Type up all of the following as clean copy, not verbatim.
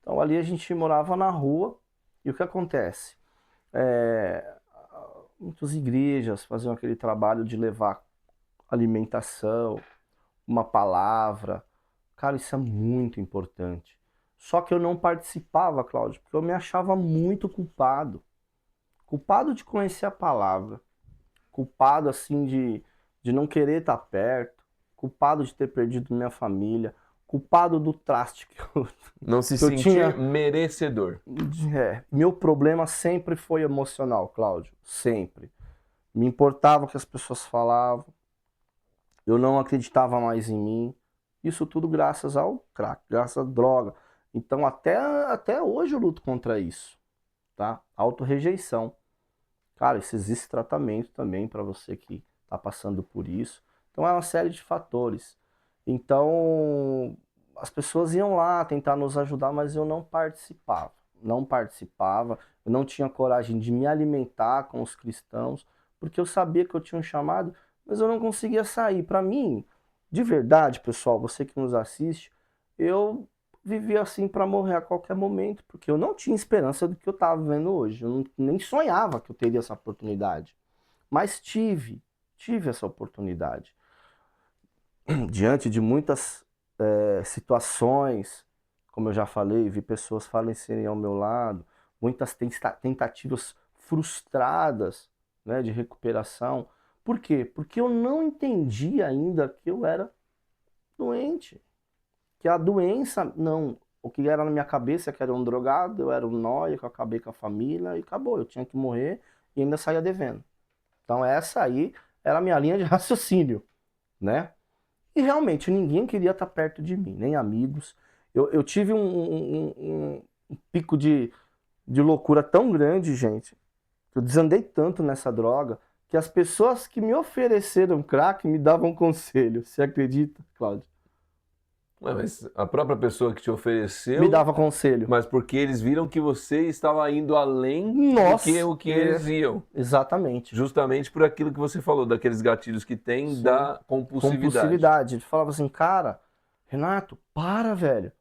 Então ali a gente morava na rua e o que acontece? É, muitas igrejas faziam aquele trabalho de levar alimentação, uma palavra. Cara, isso é muito importante. Só que eu não participava, Cláudio, porque eu me achava muito culpado. Culpado de conhecer a palavra, culpado assim de não querer estar perto, culpado de ter perdido minha família, culpado do traste Não se que eu sentir tinha. merecedor. Meu problema sempre foi emocional, Cláudio, sempre. Me importava o que as pessoas falavam, eu não acreditava mais em mim. Isso tudo graças ao crack, graças à droga. Então até hoje eu luto contra isso, tá? Autorrejeição. Cara, isso existe tratamento também para você que está passando por isso. Então é uma série de fatores. Então as pessoas iam lá tentar nos ajudar, mas eu não participava. Não participava, eu não tinha coragem de me alimentar com os cristãos, porque eu sabia que eu tinha um chamado, mas eu não conseguia sair. Para mim, de verdade, pessoal, você que nos assiste, eu vivia assim para morrer a qualquer momento, porque eu não tinha esperança do que eu estava vivendo hoje. Eu nem sonhava que eu teria essa oportunidade. Mas tive essa oportunidade. Diante de muitas situações, como eu já falei, vi pessoas falecerem ao meu lado, muitas tentativas frustradas, né, de recuperação. Por quê? Porque eu não entendi ainda que eu era doente. Que a doença, não. O que era na minha cabeça é que era um drogado, eu era um nóia, que eu acabei com a família e acabou. Eu tinha que morrer e ainda saía devendo. Então essa aí era a minha linha de raciocínio, né? E realmente ninguém queria estar perto de mim, nem amigos. Eu tive um pico de loucura tão grande, gente. Eu desandei tanto nessa droga que as pessoas que me ofereceram crack me davam conselho. Você acredita, Cláudio? Ué, mas a própria pessoa que te Me ofereceu, dava conselho. mas porque eles viram que você estava indo além do que Nossa, o que eles iam. exatamente. Justamente por aquilo que você falou, daqueles gatilhos que tem Sim. da compulsividade. Compulsividade. Ele falava assim, cara, Renato, para, velho.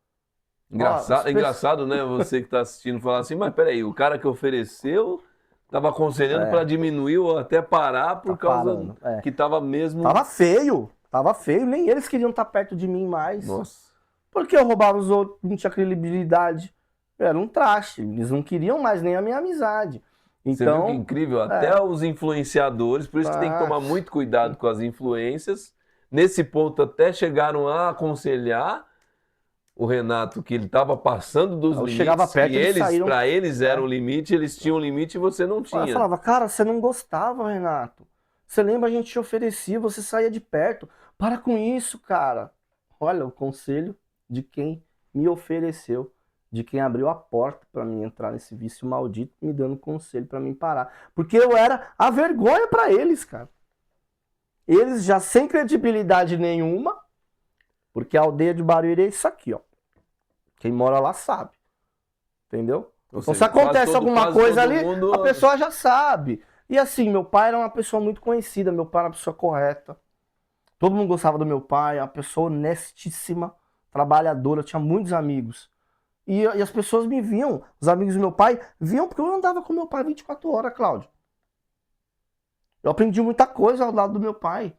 Ó, as pessoas. Engraçado, né? Você que está assistindo falar assim, mas peraí, o cara que ofereceu estava aconselhando para É, diminuir ou até parar tá por causa parando. É. que estava mesmo. Tava feio. Tava feio. Nem eles queriam estar perto de mim mais. Nossa. Porque eu roubava os outros, não tinha credibilidade. Eu era um traste. Eles não queriam mais nem a minha amizade. Você viu que Então, incrível? Até é. os influenciadores, por isso que tem que Ah, tomar muito cuidado com as influências. Nesse ponto, até chegaram a aconselhar o Renato que ele estava passando dos eu chegava limites, que perto, eles eles, saíram. para eles era o É. limite, eles tinham um limite e você não Eu tinha. falava, cara, você não gostava, Renato. Você lembra, a gente te oferecia, você saía de perto. Para com isso, cara. Olha, o conselho de quem me ofereceu, de quem abriu a porta para mim entrar nesse vício maldito, me dando conselho para mim parar. Porque eu era a vergonha para eles, cara. Eles já sem credibilidade nenhuma, porque a aldeia de Barueri é isso aqui, ó. Quem mora lá sabe, entendeu? Ou Então, se seja, acontece alguma quase coisa todo ali, a mundo. pessoa já sabe. E assim, meu pai era uma pessoa muito conhecida, meu pai era uma pessoa correta. Todo mundo gostava do meu pai, uma pessoa honestíssima, trabalhadora, tinha muitos amigos. E as pessoas me viam, os amigos do meu pai, viam porque eu andava com meu pai 24 horas, Cláudio. Eu aprendi muita coisa ao lado do meu pai.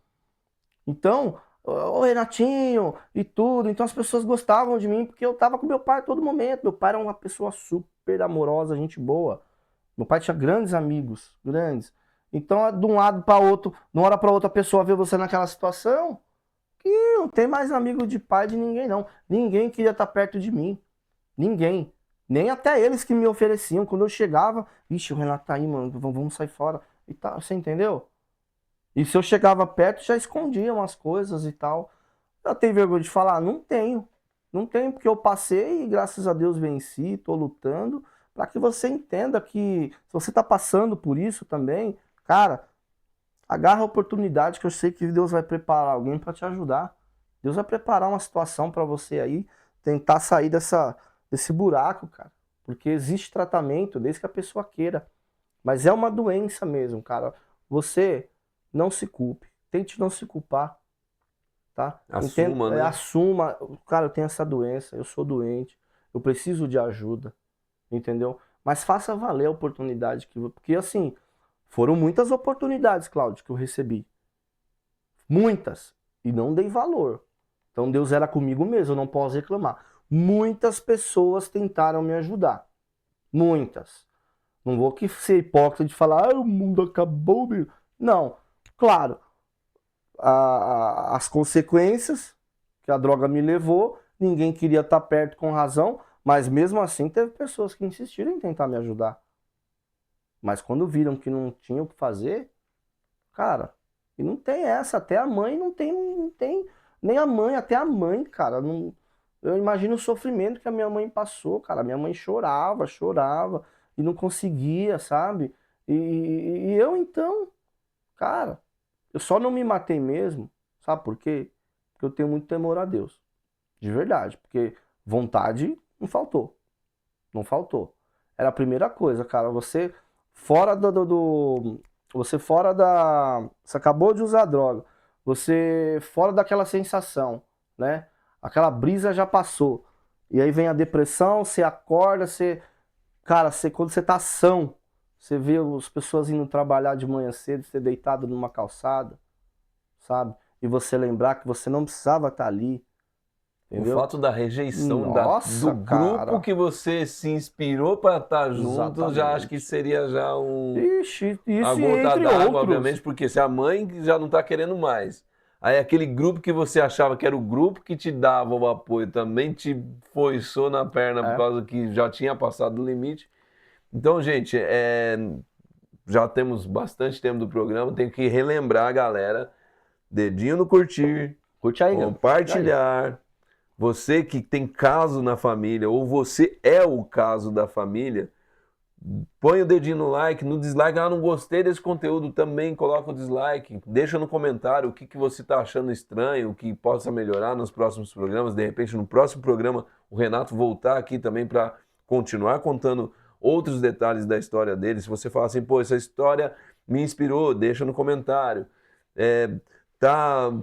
Então, o Renatinho e tudo. Então as pessoas gostavam de mim porque eu tava com meu pai a todo momento. Meu pai era uma pessoa super amorosa, gente boa. Meu pai tinha grandes amigos, grandes. Então, de um lado para outro, de uma hora para outra, a pessoa vê você naquela situação que não tem mais amigo de pai de ninguém, não. Ninguém queria estar perto de mim. Ninguém. Nem até eles que me ofereciam. Quando eu chegava, vixe, o Renato tá aí, mano, vamos sair fora. E tal, você entendeu? E se eu chegava perto, já escondia umas coisas e tal. Eu tenho vergonha de falar? Não tenho. Não tenho, porque eu passei e graças a Deus venci, tô lutando, para que você entenda que se você tá passando por isso também, cara, agarra a oportunidade que eu sei que Deus vai preparar alguém para te ajudar. Deus vai preparar uma situação para você aí tentar sair desse buraco, cara. Porque existe tratamento desde que a pessoa queira. Mas é uma doença mesmo, cara. Você não se culpe. Tente não se culpar, tá? Assuma, né? Assuma, cara, eu tenho essa doença, eu sou doente. eu preciso de ajuda, entendeu? Mas faça valer a oportunidade porque assim, foram muitas oportunidades, Cláudio, que eu recebi. Muitas. E não dei valor. Então Deus era comigo mesmo, eu não posso reclamar. Muitas pessoas tentaram me ajudar. Muitas. Não vou aqui ser hipócrita de falar, o mundo acabou. Meu. Não. Claro, as consequências que a droga me levou, ninguém queria estar perto com razão, mas mesmo assim teve pessoas que insistiram em tentar me ajudar. Mas quando viram que não tinha o que fazer, cara, e não tem essa, até a mãe não tem, nem a mãe, até a mãe, cara, não, eu imagino o sofrimento que a minha mãe passou, cara, minha mãe chorava, e não conseguia, sabe? E eu então, cara, eu só não me matei mesmo, sabe por quê? Porque eu tenho muito temor a Deus, de verdade, porque vontade não faltou, não faltou. Era a primeira coisa, cara, você fora você fora da. Você acabou de usar droga. Você fora daquela sensação, né? Aquela brisa já passou. E aí vem a depressão, você acorda, você. Cara, quando você tá são, você vê as pessoas indo trabalhar de manhã cedo, você deitado numa calçada, sabe? E você lembrar que você não precisava estar ali, O entendeu? fato da rejeição do Nossa, grupo cara. que você se inspirou para estar junto, já acho que Exatamente. seria já Ixi, a isso e gota entre d'água, outros. obviamente, porque se a mãe já não está querendo mais, aí aquele grupo que você achava que era o grupo que te dava o apoio também te foiçou na perna por É. causa que já tinha passado do limite. Então, gente, já temos bastante tempo do programa, tenho que relembrar a galera, dedinho no curtir, Curte aí, Gano. E aí? compartilhar. Você que tem caso na família, ou você é o caso da família, põe o dedinho no like, no dislike. Ah, não gostei desse conteúdo, também coloca o dislike. Deixa no comentário o que você está achando estranho, o que possa melhorar nos próximos programas. De repente, no próximo programa, o Renato voltar aqui também para continuar contando outros detalhes da história dele. Se você falar assim, pô, essa história me inspirou, deixa no comentário. É,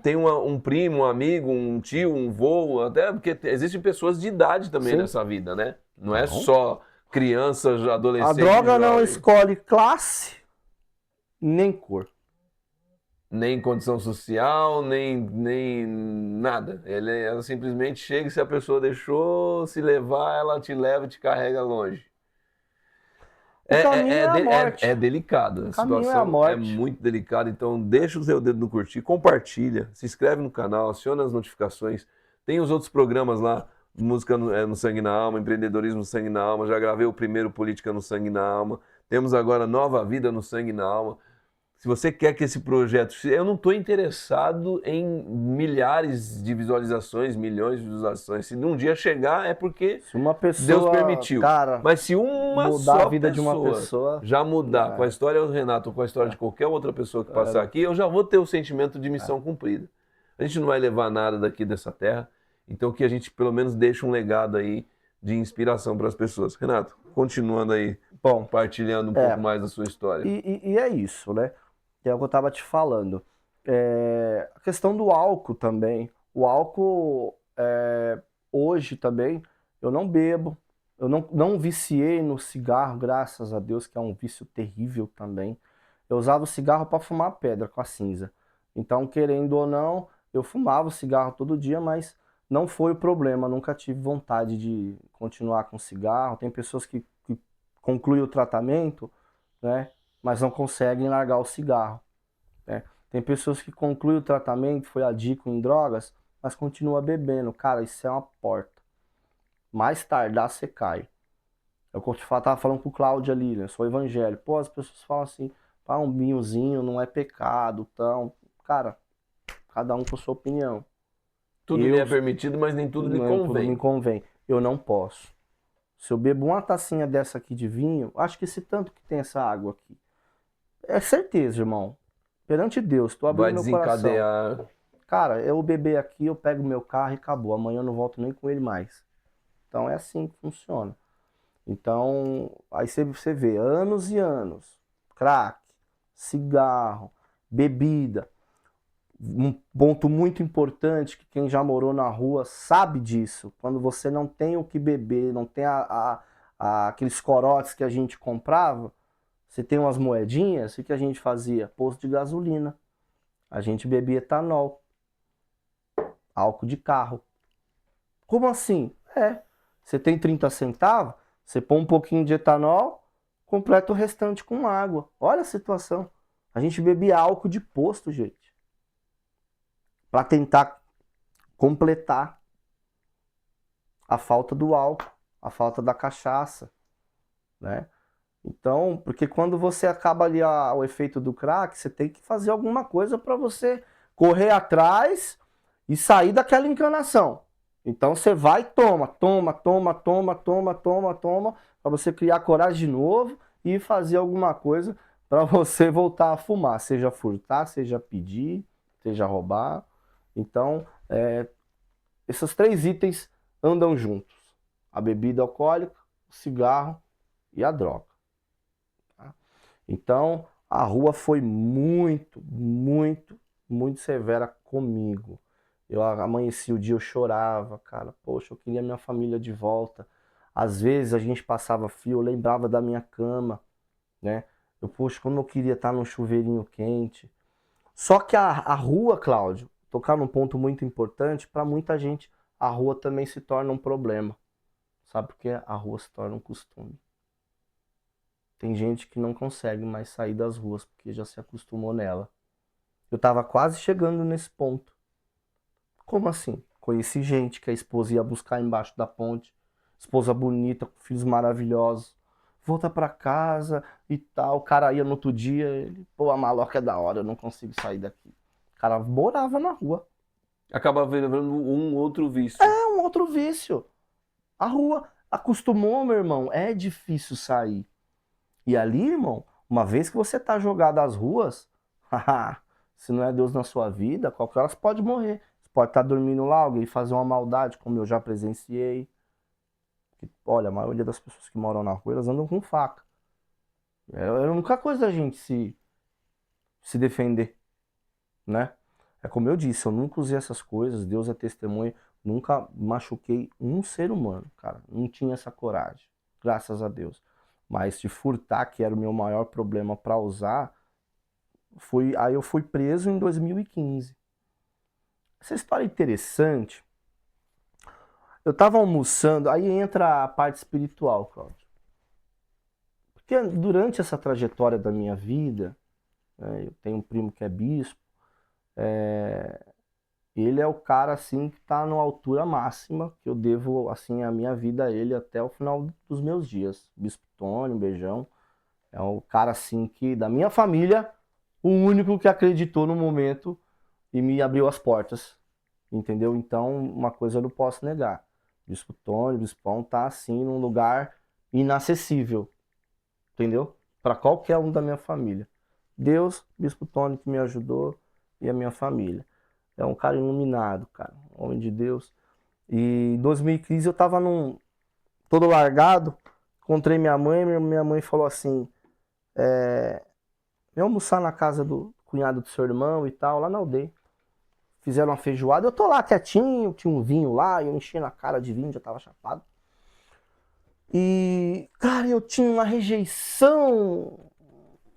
tem um primo, um amigo, um tio, um vô, até porque existem pessoas de idade também Sim. nessa vida, né? Não é Não. só crianças, A adolescentes e droga não jovens, escolhe classe nem cor. nem condição social, nem nada. Ela simplesmente chega e se a pessoa deixou se levar, ela te leva e te carrega longe. O caminho é a morte. É delicado, O a caminho é a situação é morte. muito delicada, então deixa o seu dedo no curtir, compartilha, se inscreve no canal, aciona as notificações. Tem os outros programas lá, Música no Sangue na Alma, Empreendedorismo no Sangue na Alma, já gravei o primeiro Política no Sangue na Alma, temos agora Nova Vida no Sangue na Alma. Se você quer que esse projeto. Eu não estou interessado em milhares de visualizações, milhões de visualizações. Se um dia chegar, é porque Se uma Deus pessoa, permitiu. cara, Mas se uma mudar a só vida de uma pessoa pessoa, já mudar com a é, história do Renato ou com a história de é, qualquer outra pessoa que passar é, aqui, eu já vou ter o sentimento de é. missão cumprida. A gente não vai levar nada daqui dessa terra, então que a gente pelo menos deixe um legado aí de inspiração para as pessoas. Renato, continuando aí, Bom, partilhando um pouco é. mais da sua história. E é isso, né? Que é o que eu tava te falando. A questão do álcool também. O álcool, hoje também, eu não bebo. Eu não viciei no cigarro, graças a Deus, que é um vício terrível também. Eu usava o cigarro para fumar pedra com a cinza. Então, querendo ou não, eu fumava o cigarro todo dia, mas não foi o problema. Nunca tive vontade de continuar com cigarro. Tem pessoas que concluem o tratamento, né? Mas não conseguem largar o cigarro, né? Tem pessoas que concluem o tratamento, foi adicto em drogas, mas continua bebendo. Cara, isso é uma porta. Mais tardar você cai. É o que eu tava falando com o Cláudio ali, né? Eu sou evangélico. Pô, as pessoas falam assim, pá, um vinhozinho não é pecado, tão. Cara, cada um com sua opinião. Tudo lhe Eu, é permitido, mas nem tudo lhe nem tudo me convém. convém. Eu não posso. Se eu bebo uma tacinha dessa aqui de vinho, acho que esse tanto que tem essa água aqui. É certeza, irmão. Perante Deus, tô abrindo Vai meu coração. desencadear. Cara, eu beber aqui, eu pego meu carro e acabou. Amanhã eu não volto nem com ele mais. Então é assim que funciona. Então, aí você vê anos e anos, crack, cigarro, bebida. Um ponto muito importante, que quem já morou na rua sabe disso. Quando você não tem o que beber, não tem aqueles corotes que a gente comprava, você tem umas moedinhas, o que a gente fazia? Posto de gasolina. A gente bebia etanol, álcool de carro. Como assim? Você tem 30 centavos, você põe um pouquinho de etanol, completa o restante com água. Olha a situação. A gente bebia álcool de posto, gente, para tentar completar a falta do álcool, a falta da cachaça, né? Então, porque quando você acaba ali o efeito do crack, você tem que fazer alguma coisa para você correr atrás e sair daquela encanação. Então você vai e toma, para você criar coragem de novo e fazer alguma coisa para você voltar a fumar, seja furtar, seja pedir, seja roubar. Então, esses 3 itens andam juntos: a bebida alcoólica, o cigarro e a droga. Tá? Então, a rua foi muito, muito, muito severa comigo. Eu amanheci o dia, eu chorava, cara. Poxa, eu queria minha família de volta. Às vezes a gente passava frio, eu lembrava da minha cama, né? Poxa, como eu queria estar num chuveirinho quente. Só que a rua, Cláudio, tocar num ponto muito importante, para muita gente, a rua também se torna um problema. Sabe por quê? A rua se torna um costume. Tem gente que não consegue mais sair das ruas porque já se acostumou nela. Eu tava quase chegando nesse ponto. Como assim? Conheci gente que a esposa ia buscar embaixo da ponte, esposa bonita, com filhos maravilhosos. Volta pra casa e tal. O cara ia no outro dia, ele, pô, a maloca é da hora, eu não consigo sair daqui. O cara morava na rua. Acaba virando um outro vício. É um outro vício. A rua acostumou, meu irmão, é difícil sair. E ali, irmão, uma vez que você tá jogado às ruas, se não é Deus na sua vida, qualquer hora você pode morrer. Você pode estar dormindo lá, alguém fazer uma maldade, como eu já presenciei. Olha, a maioria das pessoas que moram na rua, elas andam com faca. É a única coisa da gente se defender, né? É como eu disse, eu nunca usei essas coisas, Deus é testemunha, nunca machuquei um ser humano, cara. Não tinha essa coragem, graças a Deus. Mas de furtar, que era o meu maior problema para usar, aí eu fui preso em 2015. Essa história é interessante. Eu tava almoçando, aí entra a parte espiritual, Cláudio. Porque durante essa trajetória da minha vida, né, eu tenho um primo que é bispo, ele é o cara assim que tá na altura máxima, que eu devo assim a minha vida a ele até o final dos meus dias. Bispo Tony, um beijão. É o cara assim que da minha família, o único que acreditou no momento e me abriu as portas. Entendeu? Então, uma coisa eu não posso negar. Bispo Tony, Bispão tá assim num lugar inacessível. Entendeu? Para qualquer um da minha família. Deus, Bispo Tony que me ajudou e a minha família. É um cara iluminado, cara, homem de Deus. E em 2015 eu tava todo largado, encontrei minha mãe falou assim, vem almoçar na casa do cunhado do seu irmão e tal, lá na aldeia. Fizeram uma feijoada, eu tô lá quietinho, tinha um vinho lá, eu enchi na cara de vinho, já tava chapado. E, cara, eu tinha uma rejeição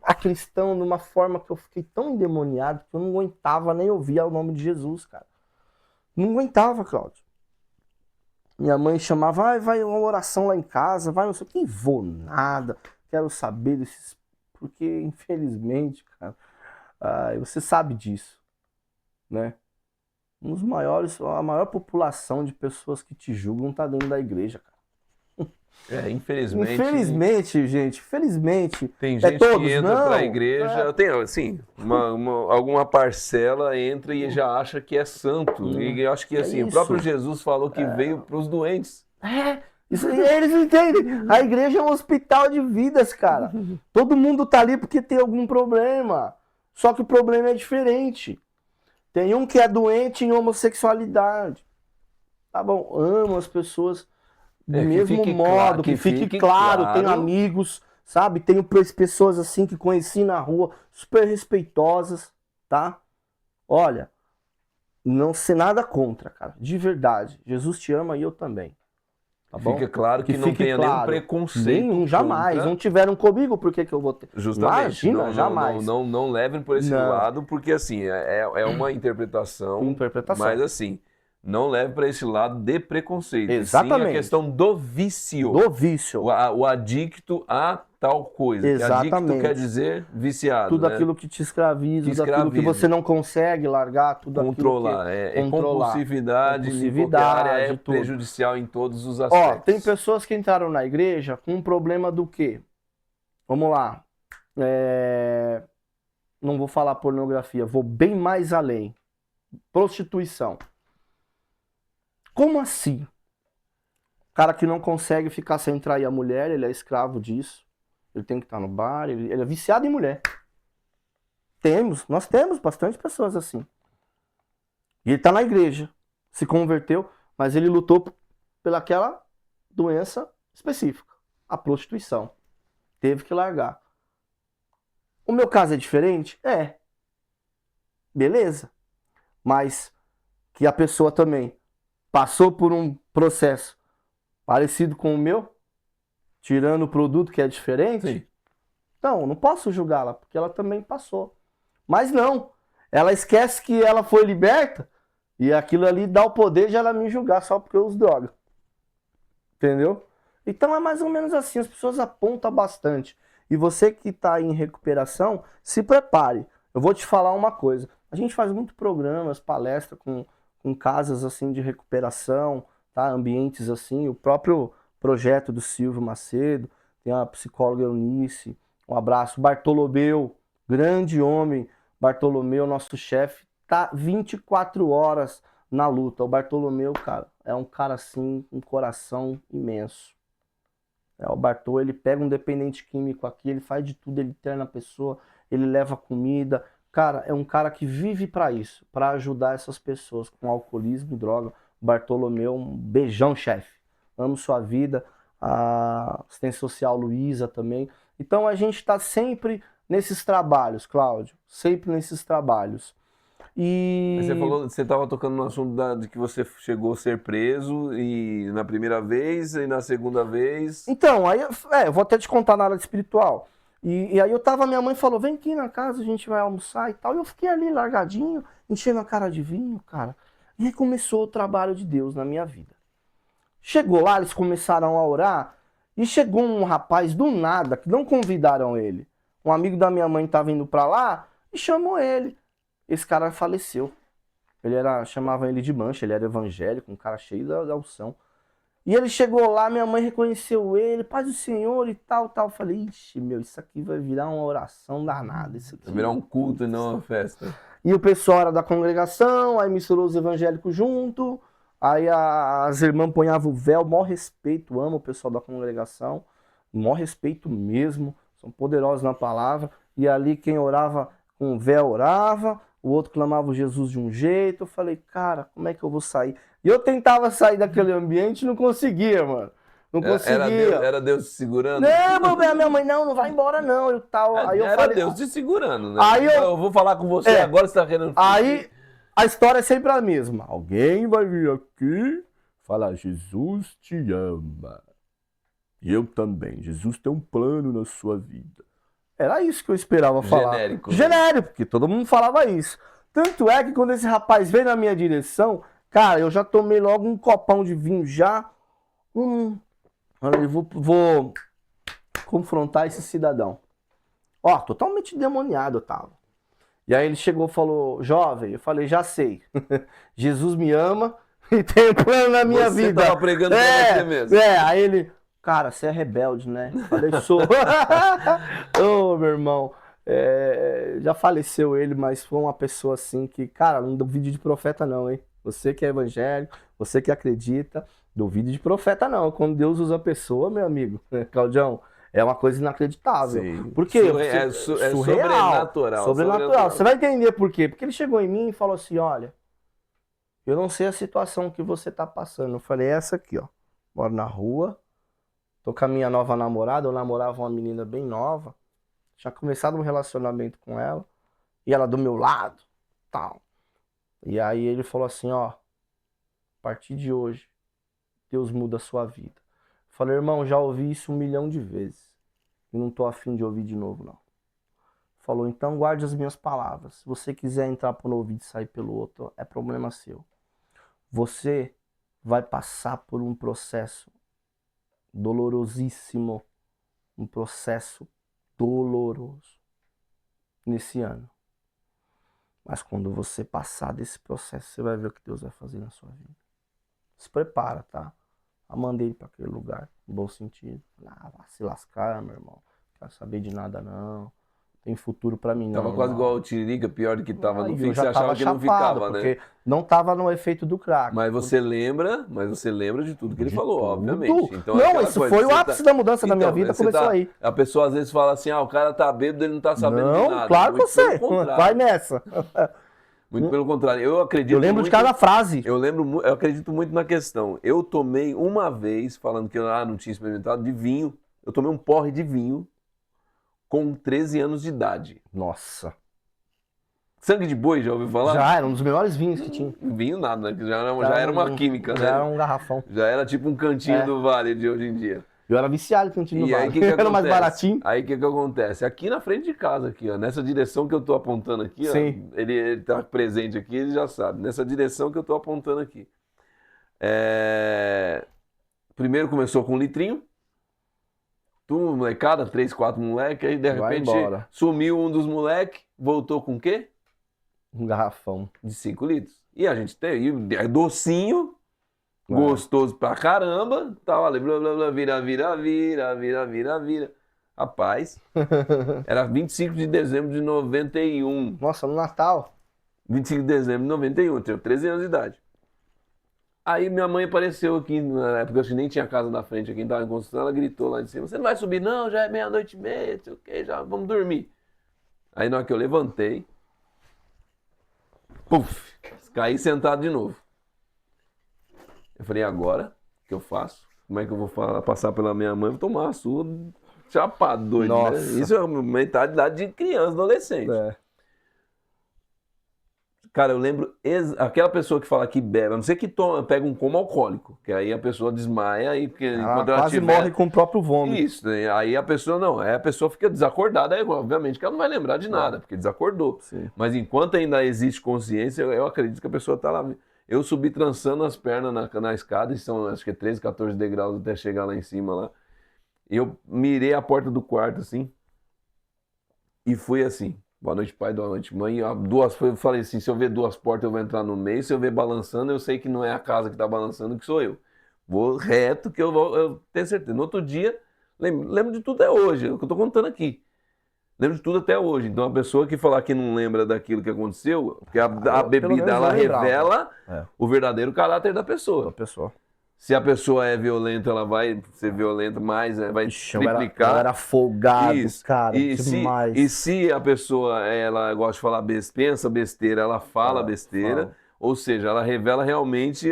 a cristão de uma forma que eu fiquei tão endemoniado que eu não aguentava nem ouvir o nome de Jesus, cara. Não aguentava, Cláudio. Minha mãe chamava, vai uma oração lá em casa, vai não sei o que, vou nada, quero saber desses... Porque, infelizmente, cara, você sabe disso, né? A maior população de pessoas que te julgam tá dentro da igreja, cara. Infelizmente. Infelizmente, gente, felizmente. Tem gente todos, que entra não, pra igreja, tem assim, alguma parcela entra e já acha que é santo. E eu acho que assim, o próprio Jesus falou que veio pros doentes. Eles entendem. A igreja é um hospital de vidas, cara. Todo mundo tá ali porque tem algum problema. Só que o problema é diferente. Tem um que é doente em homossexualidade. Tá bom, amo as pessoas do mesmo modo, que fique claro, tenho amigos, sabe? Tenho pessoas assim que conheci na rua, super respeitosas, tá? Olha, não ser nada contra, cara. De verdade. Jesus te ama e eu também. Tá bom? Fica claro que não fique tenha nenhum claro. preconceito Nenhum, jamais. contra. Não tiveram comigo, por que que eu vou ter? Justamente, Imagina, jamais. não levem por esse Não. lado, porque assim, é uma interpretação, Interpretação. mas assim, não leve para esse lado de preconceito. E sim a Exatamente. questão do vício. Do vício. O adicto a tal coisa. Que adicto Exatamente. quer dizer viciado, Tudo né? aquilo que te escraviza, Que tudo aquilo que escraviza. você não consegue largar, tudo Controlar. aquilo que... É compulsividade, em qualquer área é tudo. prejudicial em todos os aspectos. Ó, tem pessoas que entraram na igreja com um problema do quê? Vamos lá. Não vou falar pornografia, vou bem mais além. Prostituição. Como assim? O cara que não consegue ficar sem trair a mulher, ele é escravo disso. Ele tem que estar no bar, ele é viciado em mulher. Nós temos bastante pessoas assim. E ele está na igreja, se converteu, mas ele lutou pelaquela doença específica, a prostituição. Teve que largar. O meu caso é diferente? É. Beleza. Mas que a pessoa também passou por um processo parecido com o meu, tirando o produto que é diferente, Sim. então, não posso julgá-la, porque ela também passou. Mas não, ela esquece que ela foi liberta e aquilo ali dá o poder de ela me julgar só porque eu uso droga. Entendeu? Então é mais ou menos assim, as pessoas apontam bastante. E você que está em recuperação, se prepare. Eu vou te falar uma coisa. A gente faz muito programas, palestra com casas assim de recuperação, tá? Ambientes assim. O próprio projeto do Silvio Macedo, tem a psicóloga Eunice, um abraço. Bartolomeu, grande homem. Bartolomeu, nosso chefe, tá 24 horas na luta. O Bartolomeu, cara, é um cara assim, um coração imenso. O Bartô, ele pega um dependente químico aqui, ele faz de tudo, ele interna a pessoa, ele leva comida. Cara, é um cara que vive para isso, para ajudar essas pessoas com alcoolismo e droga. O Bartolomeu, um beijão, chefe. Amo sua vida. A assistência social Luísa também. Então a gente está sempre nesses trabalhos, Cláudio. Sempre nesses trabalhos. E Você falou, você estava tocando no assunto de que você chegou a ser preso e na primeira vez e na segunda vez. então, aí eu vou até te contar na área espiritual. E aí minha mãe falou, vem aqui na casa, a gente vai almoçar e tal. E eu fiquei ali largadinho, enchendo a cara de vinho, cara. E aí começou o trabalho de Deus na minha vida. Chegou lá, eles começaram a orar, e chegou um rapaz do nada, que não convidaram ele. Um amigo da minha mãe estava indo pra lá e chamou ele. Esse cara faleceu. Chamava ele de Mancha, ele era evangélico, um cara cheio da unção. E ele chegou lá, minha mãe reconheceu ele, paz do Senhor e tal. Eu falei, ixi, meu, isso aqui vai virar uma oração danada. Isso aqui Vai virar um culto e não uma festa. E o pessoal era da congregação, aí misturou os evangélicos junto, aí as irmãs ponhavam o véu, maior respeito, amo o pessoal da congregação, maior respeito mesmo, são poderosos na palavra, e ali quem orava com o véu orava, o outro clamava o Jesus de um jeito. Eu falei, cara, como é que eu vou sair? E eu tentava sair daquele ambiente e não conseguia, mano. Não conseguia. Era Deus te segurando? Não, minha mãe, não vai embora não. Eu tal. Aí eu era falei, Deus te segurando, né? Aí eu vou falar com você agora, você tá querendo fugir. Aí a história é sempre a mesma. Alguém vai vir aqui falar, Jesus te ama. E eu também. Jesus tem um plano na sua vida. Era isso que eu esperava falar. Genérico. Genérico, porque todo mundo falava isso. Tanto é que quando esse rapaz veio na minha direção, cara, eu já tomei logo um copão de vinho já. Falei, vou confrontar esse cidadão. Ó, totalmente demoniado eu tava. E aí ele chegou e falou, jovem, eu falei, já sei. Jesus me ama e tem um plano na minha vida. Você tava pregando pra você mesmo. Aí ele, cara, você é rebelde, né? Eu falei, sou. Ô, meu irmão, já faleceu ele, mas foi uma pessoa assim que, cara, não duvide de profeta não, hein? Você que é evangélico, você que acredita, duvide de profeta não. Quando Deus usa a pessoa, meu amigo, Claudião, é uma coisa inacreditável. Sim. Por quê? É sobrenatural. Sobrenatural. Você vai entender por quê. Porque ele chegou em mim e falou assim, olha, eu não sei a situação que você tá passando. Eu falei, essa aqui, ó. Moro na rua, tô com a minha nova namorada, eu namorava uma menina bem nova, tinha começado um relacionamento com ela, e ela do meu lado, tal. E aí ele falou assim, ó, a partir de hoje, Deus muda a sua vida. Falei, irmão, já ouvi isso 1 milhão de vezes. E não tô afim de ouvir de novo, não. Falou, então guarde as minhas palavras. Se você quiser entrar por um ouvido e sair pelo outro, é problema seu. Você vai passar por um processo dolorosíssimo. Um processo doloroso nesse ano. Mas quando você passar desse processo, você vai ver o que Deus vai fazer na sua vida. Se prepara, tá? Eu mandei ele para aquele lugar, no bom sentido. Ah, vai se lascar, meu irmão. Não quero saber de nada, não. Tem futuro para mim, não. Tava quase Irmão. igual o Tiririca, pior do que tava no Aí fim, eu que você já achava tava que não chapado, ficava, né? porque não tava no efeito do crack. Mas você lembra de tudo que ele De falou, tudo. obviamente. Então, Não, aquela isso coisa, foi o você ápice da mudança da minha Então, vida, você começou aí. A pessoa às vezes fala assim, o cara tá bêbado, ele não tá sabendo de Não, nada. claro que eu Muito pelo sei. contrário. Vai nessa. Muito pelo contrário. Eu acredito Eu lembro de muito, cada frase. eu acredito muito na questão. Eu tomei uma vez, falando que eu não tinha experimentado, de vinho. Eu tomei um porre de vinho com 13 anos de idade. Nossa. Sangue de boi, já ouviu falar? Já era um dos melhores vinhos que tinha. Vinho nada, né? Já era uma química, já né? era um garrafão. Já era tipo um cantinho do vale de hoje em dia. Eu era viciado em cantinho do E aí, vale. o que que Era mais acontece? baratinho. Aí, o que que acontece? Aqui na frente de casa, aqui, ó, nessa direção que eu tô apontando aqui, ó, Sim. ele tá presente aqui, ele já sabe. Nessa direção que eu tô apontando aqui. Primeiro começou com um litrinho. Tu, molecada, 3, 4 moleque, aí de Vai repente embora. sumiu um dos moleque, voltou com o quê? Um garrafão. De 5 litros. E a gente tem, é docinho, É. gostoso pra caramba, tava ali, blá, blá, blá, vira, vira, vira, vira, vira, vira. Rapaz, era 25 de dezembro de 91. Nossa, no Natal. 25 de dezembro de 91, eu tinha 13 anos de idade. Aí minha mãe apareceu aqui, na época acho que nem tinha casa na frente, aqui tava em construção, ela gritou lá de cima, você não vai subir não, já é 00:30, não sei o que, já vamos dormir. Aí na hora que eu levantei, puf, caí sentado de novo. Eu falei, agora, o que eu faço? Como é que eu vou passar pela minha mãe? Vou tomar uma surra chapado, doido, né? Nossa. Isso é uma mentalidade de criança, adolescente. É. Cara, eu lembro, aquela pessoa que fala que bebe, a não ser que pega um coma alcoólico, que aí a pessoa desmaia e porque Ela enquanto ela quase tiver... morre com o próprio vômito. Isso, né? Aí a pessoa não, aí a pessoa fica desacordada, aí obviamente que ela não vai lembrar de nada, porque desacordou. Sim. Mas enquanto ainda existe consciência, eu acredito que a pessoa tá lá. Eu subi trançando as pernas na escada, e são acho que 13, 14 degraus até chegar lá em cima lá. E eu mirei a porta do quarto assim, e fui assim. Boa noite, pai, boa noite, mãe. Eu falei assim, se eu ver 2 portas, eu vou entrar no meio. Se eu ver balançando, eu sei que não é a casa que tá balançando, que sou eu. Vou reto, que eu tenho certeza. No outro dia, lembro de tudo até hoje, é o que eu tô contando aqui. Lembro de tudo até hoje. Então, a pessoa que falar que não lembra daquilo que aconteceu, porque a pelo bebida, menos ela eu lembrava. revela É. o verdadeiro caráter da A pessoa. pessoa. Se a pessoa é violenta, ela vai ser violenta mais, vai Ixi, triplicar. eu era folgado, Isso. cara, demais. E se a pessoa, ela gosta de falar pensa besteira, ela fala besteira, fala. ou seja, ela revela realmente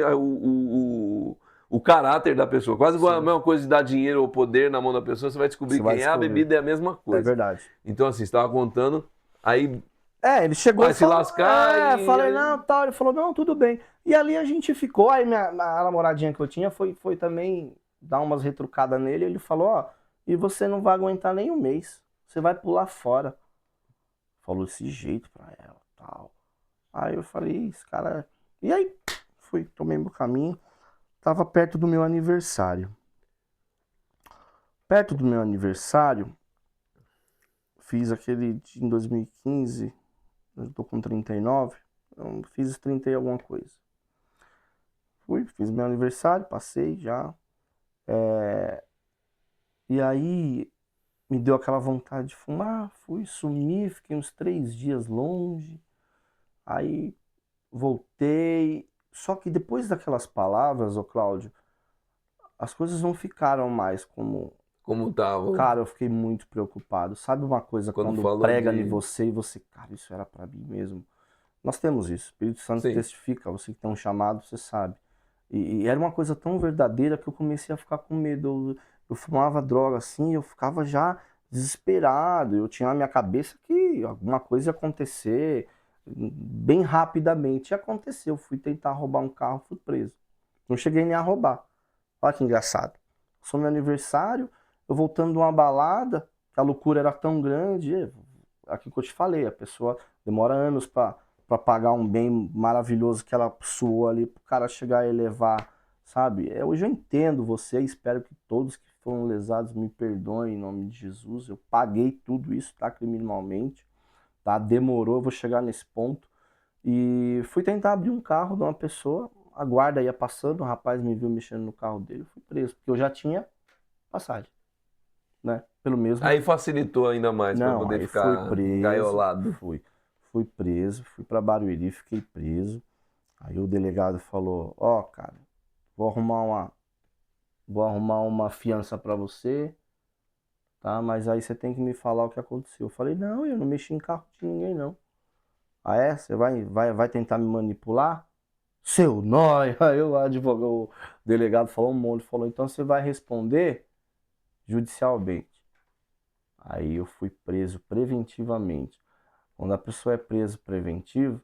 o caráter da pessoa. Quase igual a mesma coisa de dar dinheiro ou poder na mão da pessoa, você vai descobrir Você vai quem é, a descobrir. bebida é a mesma coisa. É verdade. Então, assim, você estava contando, aí Ele chegou vai e se falou, lascar e- falei, não, tal. Ele falou, não, tudo bem. E ali a gente ficou, aí a namoradinha que eu tinha foi também dar umas retrucadas nele. Ele falou, ó, e você não vai aguentar nem um mês. Você vai pular fora. Falou desse jeito pra ela, tal. Aí eu falei, esse cara... E aí, tomei meu caminho. Tava perto do meu aniversário. Perto do meu aniversário, fiz aquele em 2015, eu tô com 39, então fiz 30 e alguma coisa. Fiz meu aniversário, passei já. E aí me deu aquela vontade de fumar, sumi, fiquei uns 3 dias longe. Aí voltei. Só que depois daquelas palavras, ô Cláudio, as coisas não ficaram mais como tava. Cara, eu fiquei muito preocupado. Sabe uma coisa, Quando quando falou prega de- em você e você, cara, isso era pra mim mesmo. Nós temos isso. O Espírito Santo Sim. testifica, você que tem um chamado, você sabe. E era uma coisa tão verdadeira que eu comecei a ficar com medo. Eu fumava droga assim, eu ficava já desesperado. Eu tinha na minha cabeça que alguma coisa ia acontecer. bem rapidamente. E aconteceu, fui tentar roubar um carro, fui preso. Não cheguei nem a roubar. Olha que engraçado. Foi meu aniversário, eu voltando de uma balada, a loucura era tão grande, aquilo que eu te falei, a pessoa demora anos para pagar um bem maravilhoso que ela suou ali, pro cara chegar e levar, sabe? Hoje eu entendo você, espero que todos que foram lesados me perdoem em nome de Jesus. Eu paguei tudo isso, tá? Criminalmente, tá? Demorou, eu vou chegar nesse ponto. E fui tentar abrir um carro de uma pessoa, a guarda ia passando, o rapaz me viu mexendo no carro dele, fui preso, porque eu já tinha passagem, né? Pelo mesmo. Aí facilitou ainda mais para Não, poder aí fui ficar preso, engaiolado. fui preso, fui para Barueri, fiquei preso. Aí o delegado falou: "Ó, cara, vou arrumar uma fiança para você, tá? Mas aí você tem que me falar o que aconteceu". Eu falei: "Não, eu não mexi em carro de ninguém, não". "Ah, é? Você vai tentar me manipular?" Seu nóia, aí o advogado, o delegado falou um monte, falou: "Então você vai responder judicialmente". Aí eu fui preso preventivamente. Quando a pessoa é preso preventivo,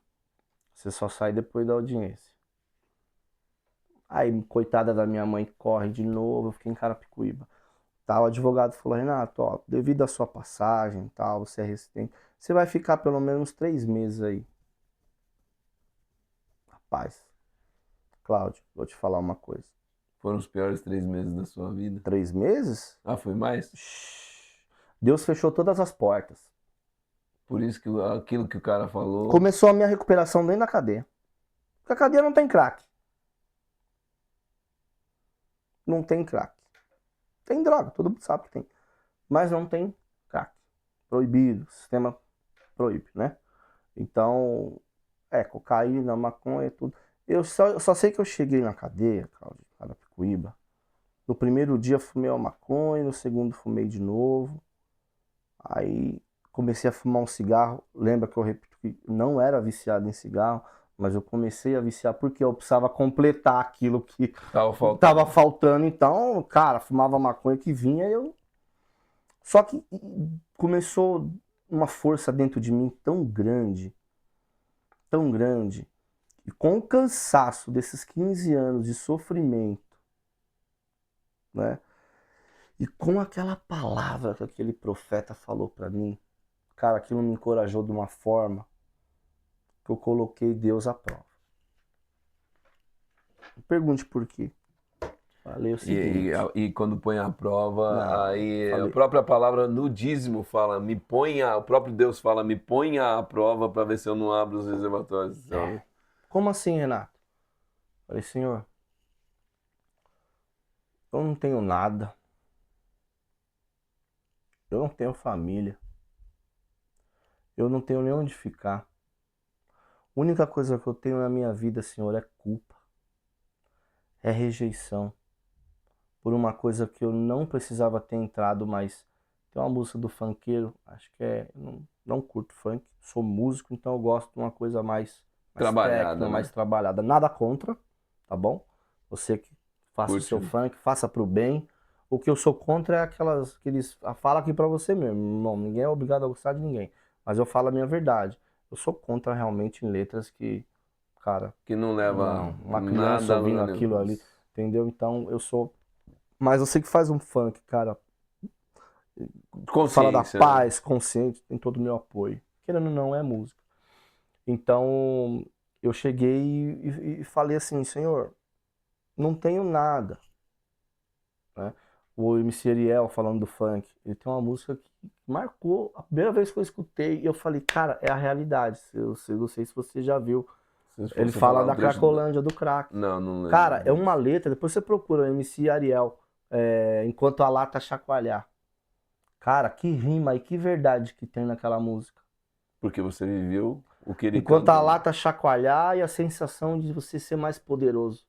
você só sai depois da audiência. Aí, coitada da minha mãe, corre de novo, eu fiquei em Carapicuíba. Tá, o advogado falou: "Renato, ó, devido à sua passagem, tal, você é resistente, você vai ficar pelo menos 3 meses aí". Rapaz, Cláudio, vou te falar uma coisa. Foram os piores 3 meses da sua vida. 3 meses? Ah, foi mais? Deus fechou todas as portas. Por isso que aquilo que o cara falou. Começou a minha recuperação dentro da cadeia. Porque a cadeia não tem crack. Não tem crack. Tem droga, todo mundo sabe que tem. Mas não tem crack. Proibido, o sistema proíbe, né? Então, cocaína, maconha, tudo. Eu só sei que eu cheguei na cadeia, Cláudio, Carapicuíba. No primeiro dia fumei uma maconha, no segundo fumei de novo. Aí comecei a fumar um cigarro. Lembra que eu repito que não era viciado em cigarro, mas eu comecei a viciar porque eu precisava completar aquilo que Tava faltando. tava faltando. Então, cara, fumava maconha que vinha eu. Só que começou uma força dentro de mim tão grande, e com o cansaço desses 15 anos de sofrimento, né? E com aquela palavra que aquele profeta falou para mim, cara, aquilo me encorajou de uma forma que eu coloquei Deus à prova. Não pergunte por quê. Falei o seguinte. E quando põe a prova, Não, aí a falei. própria palavra no dízimo fala, o próprio Deus fala, me ponha à prova para ver se eu não abro os reservatórios do céu, né? Como assim, Renato? Falei, Senhor, eu não tenho nada. Eu não tenho família. Eu não tenho nem onde ficar. A única coisa que eu tenho na minha vida, Senhor, é culpa. É rejeição. Por uma coisa que eu não precisava ter entrado, mas tem uma música do funkeiro, acho que é. Não curto funk, sou músico, então eu gosto de uma coisa mais Trabalhada, técnica, né? mais trabalhada. Nada contra, tá bom? Você que faça o seu Curte. funk, faça pro bem. O que eu sou contra é aqueles. Fala aqui pra você mesmo. Não, ninguém é obrigado a gostar de ninguém. Mas eu falo a minha verdade. Eu sou contra realmente em letras que, cara, Que não leva não. Uma criança nada a ouvindo lugar aquilo nenhum. ali, entendeu? Então eu sou. Mas você que faz um funk, cara, fala da Consciência, né? paz, consciente, tem todo o meu apoio. Querendo ou não, é música. Então eu cheguei e falei assim, Senhor, não tenho nada, né? O MC Ariel falando do funk, ele tem uma música que marcou a primeira vez que eu escutei e eu falei, cara, é a realidade. Eu não sei se você já viu. Se Ele fosse fala falar um da trecho Cracolândia, do crack. Não lembro. Cara, é uma letra, depois você procura MC Ariel, enquanto a lata chacoalhar. Cara, que rima e que verdade que tem naquela música. Porque você viveu o que ele Enquanto a cantou. lata chacoalhar e a sensação de você ser mais poderoso.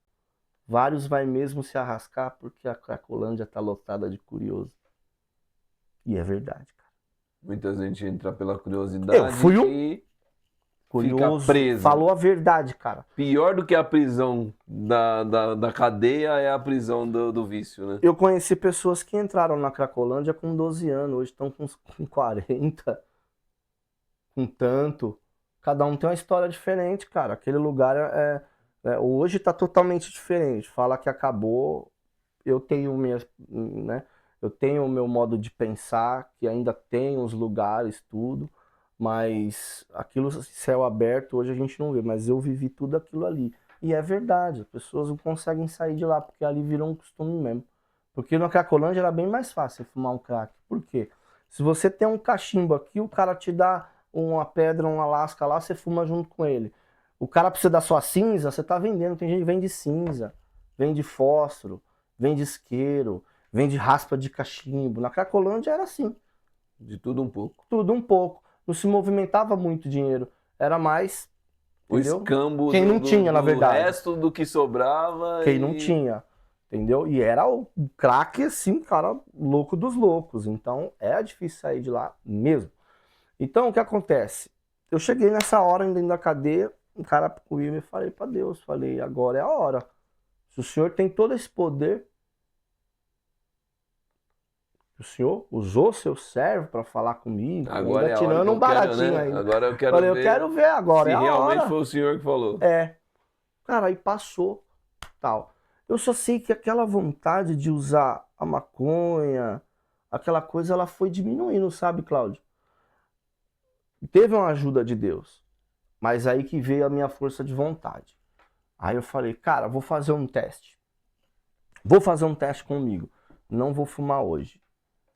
Vários vai mesmo se arrascar porque a Cracolândia tá lotada de curioso. E é verdade, cara. Muita gente entra pela curiosidade Eu fui um e fica curioso, presa. falou a verdade, cara. Pior do que a prisão da cadeia é a prisão do vício, né? Eu conheci pessoas que entraram na Cracolândia com 12 anos, hoje estão com 40, com tanto. Cada um tem uma história diferente, cara. Aquele lugar hoje tá totalmente diferente. Fala que acabou, eu tenho né? Eu tenho o meu modo de pensar, que ainda tem os lugares, tudo, mas aquilo, céu aberto, hoje a gente não vê, mas eu vivi tudo aquilo ali. E é verdade, as pessoas não conseguem sair de lá, porque ali virou um costume mesmo. Porque na Cracolândia era bem mais fácil fumar um crack. Por quê? Se você tem um cachimbo aqui, o cara te dá uma pedra, um Alasca lá, você fuma junto com ele. O cara precisa da sua cinza, você tá vendendo. Tem gente que vende cinza, vende fósforo, vende isqueiro, vende raspa de cachimbo. Na Cracolândia era assim, De tudo um pouco. tudo um pouco. Não se movimentava muito dinheiro. Era mais, O entendeu? escambo Quem não tinha, na do verdade. resto do que sobrava. Quem não tinha, entendeu? E era o craque, assim, cara, louco dos loucos. Então, era difícil sair de lá mesmo. Então, o que acontece? Eu cheguei nessa hora dentro da cadeia, um cara comigo e falei pra Deus, falei, agora é a hora. Se o Senhor tem todo esse poder, o Senhor usou seu servo para falar comigo, Agora é ainda a hora que tirando eu um quero, baratinho né? ainda. Agora eu quero Falei, eu ver quero ver agora, se é a realmente hora. foi o senhor que falou. É. Cara, aí passou, tal. Eu só sei que aquela vontade de usar a maconha, aquela coisa, ela foi diminuindo, sabe, Cláudio? Teve uma ajuda de Deus, mas aí que veio a minha força de vontade. Aí eu falei, cara, vou fazer um teste. Vou fazer um teste comigo. Não vou fumar hoje.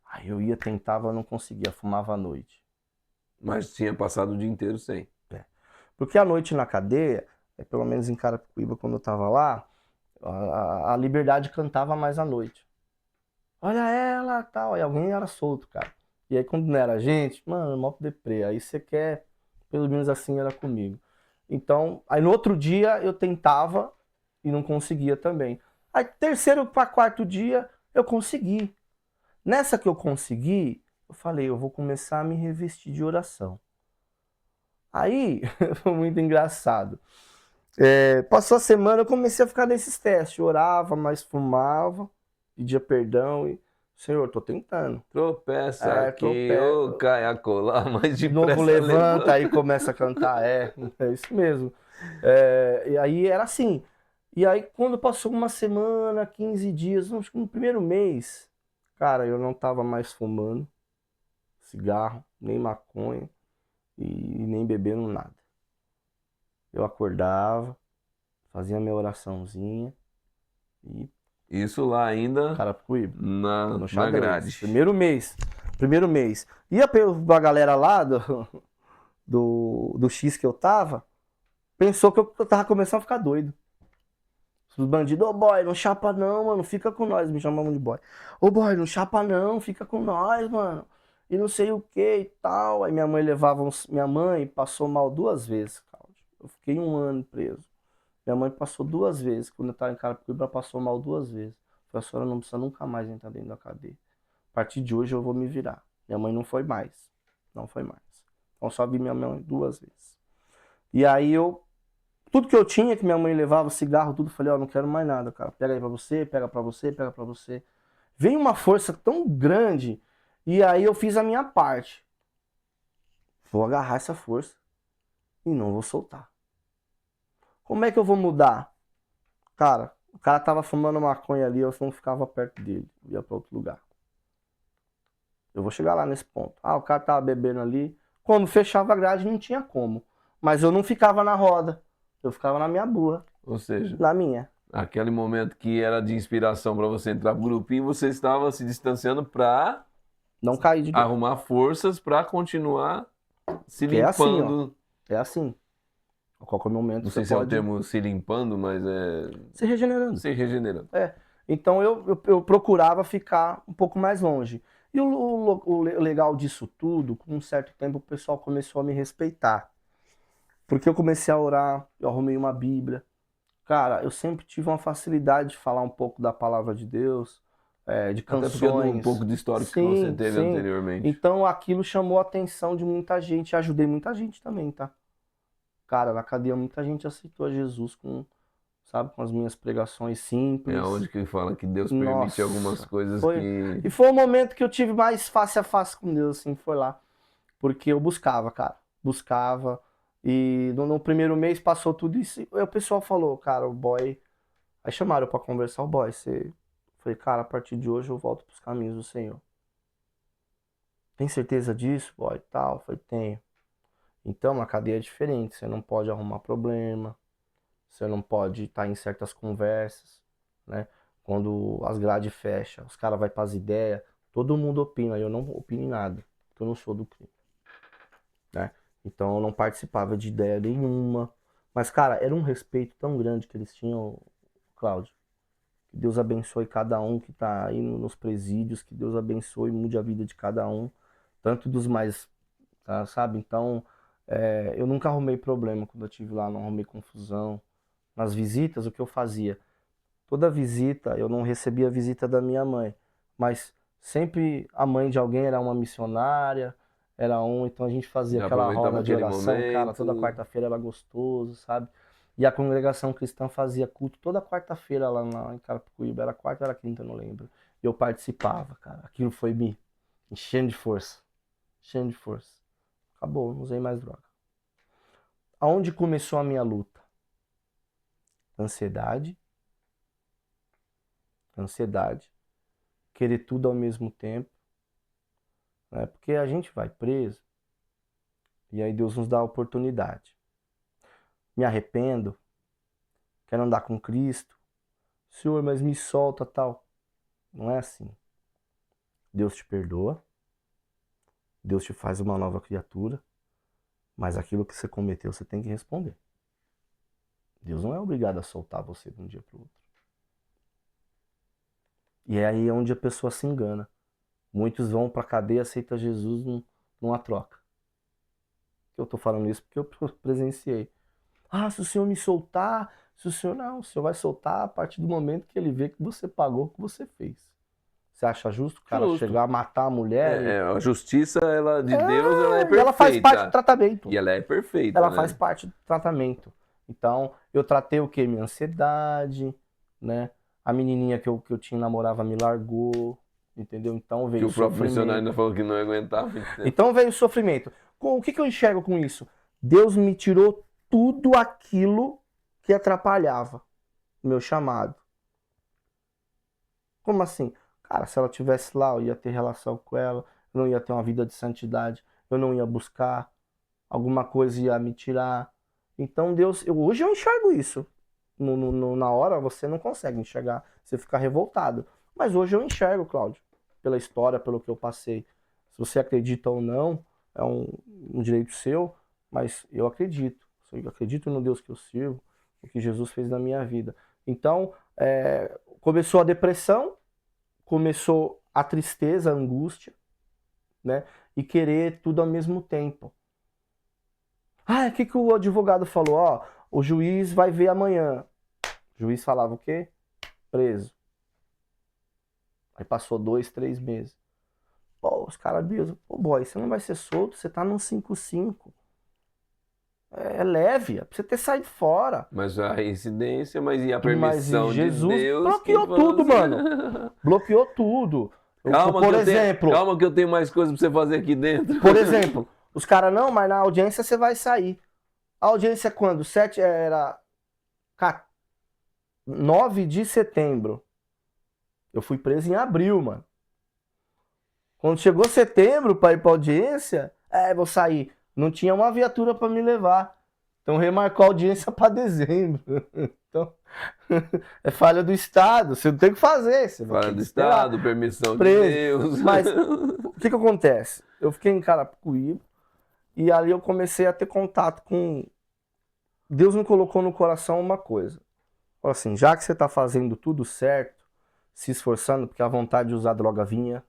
Aí eu ia, tentava, não conseguia, fumava à noite. Mas tinha passado o dia inteiro sem. Porque à noite na cadeia, pelo menos em Carapicuíba, quando eu tava lá, a Liberdade cantava mais à noite. Olha ela, tal, e alguém era solto, cara. E aí quando não era a gente, mano, mó deprê. Aí você quer, pelo menos assim era comigo. Então, aí no outro dia eu tentava e não conseguia também. Aí terceiro para quarto dia eu consegui. Nessa que eu consegui, eu falei, eu vou começar a me revestir de oração. Aí, foi muito engraçado. Passou a semana, eu comecei a ficar nesses testes. Orava, mas fumava, pedia perdão e, Senhor, tô tentando. Tropeça aqui, ô caia colar, mas De novo depressa levanta, aí começa a cantar. É isso mesmo. E aí era assim. E aí quando passou uma semana, 15 dias, acho que no primeiro mês, cara, eu não tava mais fumando cigarro, nem maconha e nem bebendo nada. Eu acordava, fazia minha oraçãozinha e Isso lá ainda Carapicuíba, na no xadrez. grade. Primeiro mês. Primeiro mês. Ia pra galera lá do X que eu tava, pensou que eu tava começando a ficar doido. Os bandidos, ô boy, não chapa não, mano, fica com nós, me chamavam de boy. Ô boy, não chapa não, fica com nós, mano. E não sei o que e tal. Aí minha mãe levava minha mãe passou mal 2 vezes, Cláudio. Eu fiquei 1 ano preso. Minha mãe passou 2 vezes, quando eu tava em Carapicuíba, ela passou mal 2 vezes. Falei, a senhora não precisa nunca mais entrar dentro da cadeia. A partir de hoje eu vou me virar. Minha mãe não foi mais. Não foi mais. Então só vi minha mãe 2 vezes. E aí tudo que eu tinha, que minha mãe levava, cigarro, tudo, falei, ó, não quero mais nada, cara. Pega aí pra você, pega pra você, pega pra você. Veio uma força tão grande, e aí eu fiz a minha parte. Vou agarrar essa força e não vou soltar. Como é que eu vou mudar? Cara, o cara tava fumando maconha ali, eu não ficava perto dele, ia pra outro lugar. Eu vou chegar lá nesse ponto. Ah, o cara tava bebendo ali. Quando fechava a grade, não tinha como. Mas eu não ficava na roda. Eu ficava na minha burra. Ou seja, Na minha. aquele momento que era de inspiração para você entrar pro grupinho, você estava se distanciando para Não cair de novo. arrumar forças para continuar se Que é assim, ó. limpando. É assim. A qualquer momento Não você sei se é o pode termo se limpando, mas é se regenerando. se regenerando. Então eu procurava ficar um pouco mais longe. E o legal disso tudo, com um certo tempo o pessoal começou a me respeitar. Porque eu comecei a orar, eu arrumei uma Bíblia. Cara, eu sempre tive uma facilidade de falar um pouco da palavra de Deus, de Até porque um canções. pouco de histórico que você Sim, teve sim. anteriormente. Então aquilo chamou a atenção de muita gente. Ajudei muita gente também, tá? Cara, na cadeia muita gente aceitou a Jesus com as minhas pregações simples. É onde que fala que Deus permite Nossa, algumas coisas E que foi o momento que eu tive mais face a face com Deus, assim, foi lá. Porque eu buscava, cara. Buscava E no primeiro mês passou tudo isso. E o pessoal falou, cara, o boy. Aí chamaram pra conversar o boy. Você... Falei, cara, a partir de hoje eu volto pros caminhos do Senhor. Tem certeza disso, boy? Tal. Eu falei, tenho. Então, uma cadeia é diferente. Você não pode arrumar problema. Você não pode estar em certas conversas, né? Quando as grades fecham, os caras vão para as ideias, todo mundo opina, eu não opino em nada, porque eu não sou do crime, né? Então eu não participava de ideia nenhuma. Mas, cara, era um respeito tão grande que eles tinham, Cláudio. Que Deus abençoe cada um que tá aí nos presídios, que Deus abençoe e mude a vida de cada um, tanto dos mais, tá, sabe? Então, eu nunca arrumei problema quando eu estive lá, não arrumei confusão. Nas visitas, o que eu fazia? Toda visita, eu não recebia a visita da minha mãe, mas sempre a mãe de alguém era uma missionária, era um, então a gente fazia Já aquela aproveitava roda de aquele oração, cara, toda momento. quarta-feira era gostoso, sabe? E a congregação cristã fazia culto toda quarta-feira lá em Carapicuíba, era quarta ou era quinta, eu não lembro. E eu participava, cara. Aquilo foi me enchendo de força, enchendo de força. Acabou, não usei mais droga. Aonde começou a minha luta? Ansiedade, ansiedade, querer tudo ao mesmo tempo, né? Porque a gente vai preso e aí Deus nos dá a oportunidade. Me arrependo, quero andar com Cristo, Senhor, mas me solta tal. Não é assim. Deus te perdoa, Deus te faz uma nova criatura, mas aquilo que você cometeu você tem que responder. Deus não é obrigado a soltar você de um dia para o outro. E é aí onde a pessoa se engana. Muitos vão para a cadeia, aceitam Jesus numa troca. Eu estou falando isso porque eu presenciei. Ah, se o senhor me soltar, se o senhor não, o senhor vai soltar a partir do momento que ele vê que você pagou o que você fez. Você acha justo o cara Justo. chegar a matar a mulher A justiça ela, de Deus ela é e ela faz parte do perfeita. tratamento. E ela é perfeita, Ela faz né? parte do tratamento. Então, eu tratei o quê? Minha ansiedade, né? A menininha que eu tinha namorava me largou, entendeu? Então Que veio o o próprio funcionário ainda sofrimento. falou que não aguentava muito tempo. Então veio o sofrimento. O que eu enxergo com isso? Deus me tirou tudo aquilo que atrapalhava o meu chamado. Como assim? Cara, se ela tivesse lá, eu ia ter relação com ela, eu não ia ter uma vida de santidade, eu não ia buscar, alguma coisa ia me tirar. Então Deus, hoje eu enxergo isso. Na hora você não consegue enxergar, você fica revoltado. Mas hoje eu enxergo, Cláudio, pela história, pelo que eu passei. Se você acredita ou não, é um direito seu, mas eu acredito. Eu acredito no Deus que eu sirvo, o que Jesus fez na minha vida. Então, começou a depressão, começou a tristeza, a angústia, né? E querer tudo ao mesmo tempo. Ah, o que o advogado falou? Ó, o juiz vai ver amanhã. O juiz falava o quê? Preso. Aí passou 2, 3 meses. Pô, os caras diziam, pô, boy, você não vai ser solto, você tá num 5-5. É leve, é pra você ter saído fora. Mas a incidência, mas e a Mas e permissão de Jesus Deus que bloqueou falou tudo, assim, mano. Bloqueou tudo. calma Por exemplo, calma que eu tenho mais coisa pra você fazer aqui dentro. por exemplo, os caras, não, mas na audiência você vai sair. A audiência é quando? 9 de setembro. Eu fui preso em abril, mano. Quando chegou setembro para ir pra audiência, vou sair. Não tinha uma viatura para me levar. Então remarcou a audiência para dezembro. Então, é falha do Estado. Você não tem o que fazer. Você vai Fora ter do que esperar. Estado, permissão de Preso. Deus. Mas o que acontece? Eu fiquei em Carapicuíba e ali eu comecei a ter contato com. Deus me colocou no coração uma coisa. Falou assim, já que você está fazendo tudo certo, se esforçando, porque a vontade de usar droga vinha,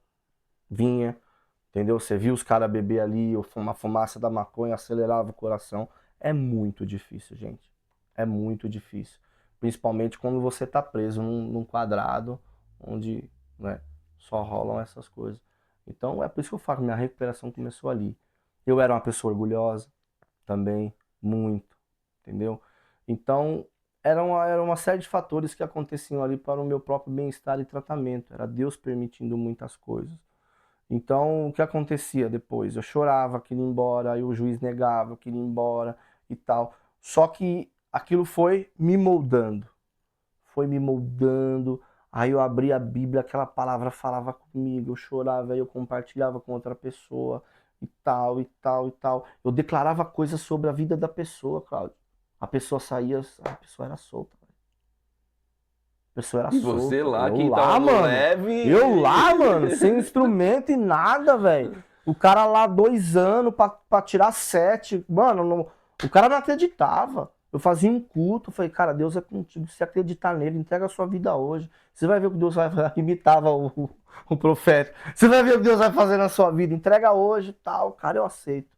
entendeu? Você viu os caras beber ali, uma fumaça da maconha acelerava o coração. É muito difícil, gente. É muito difícil. Principalmente quando você está preso num quadrado onde, né, só rolam essas coisas. Então é por isso que eu falo, minha recuperação começou ali. Eu era uma pessoa orgulhosa também, muito, entendeu? Então era uma série de fatores que aconteciam ali para o meu próprio bem-estar e tratamento. Era Deus permitindo muitas coisas. Então, o que acontecia depois? Eu chorava, queria ir embora, aí o juiz negava, eu queria ir embora. e tal. Só que aquilo foi me moldando. Foi me moldando. Aí eu abri a Bíblia, aquela palavra falava comigo, eu chorava, aí eu compartilhava com outra pessoa e tal, e tal, e tal. Eu declarava coisas sobre a vida da pessoa, Cláudio. A pessoa saía, a pessoa era solta. A pessoa era E você solta. lá, Eu quem lá, tava no mano. leve. Eu lá, mano, sem instrumento e nada, velho. O cara lá 2 anos pra tirar 7. Mano, o cara não acreditava. Eu fazia um culto, falei, cara, Deus é contigo. Se acreditar nele, entrega a sua vida hoje. Você vai ver o que Deus vai fazer. Imitava o profeta. Você vai ver o que Deus vai fazer na sua vida. Entrega hoje e tal. Cara, eu aceito.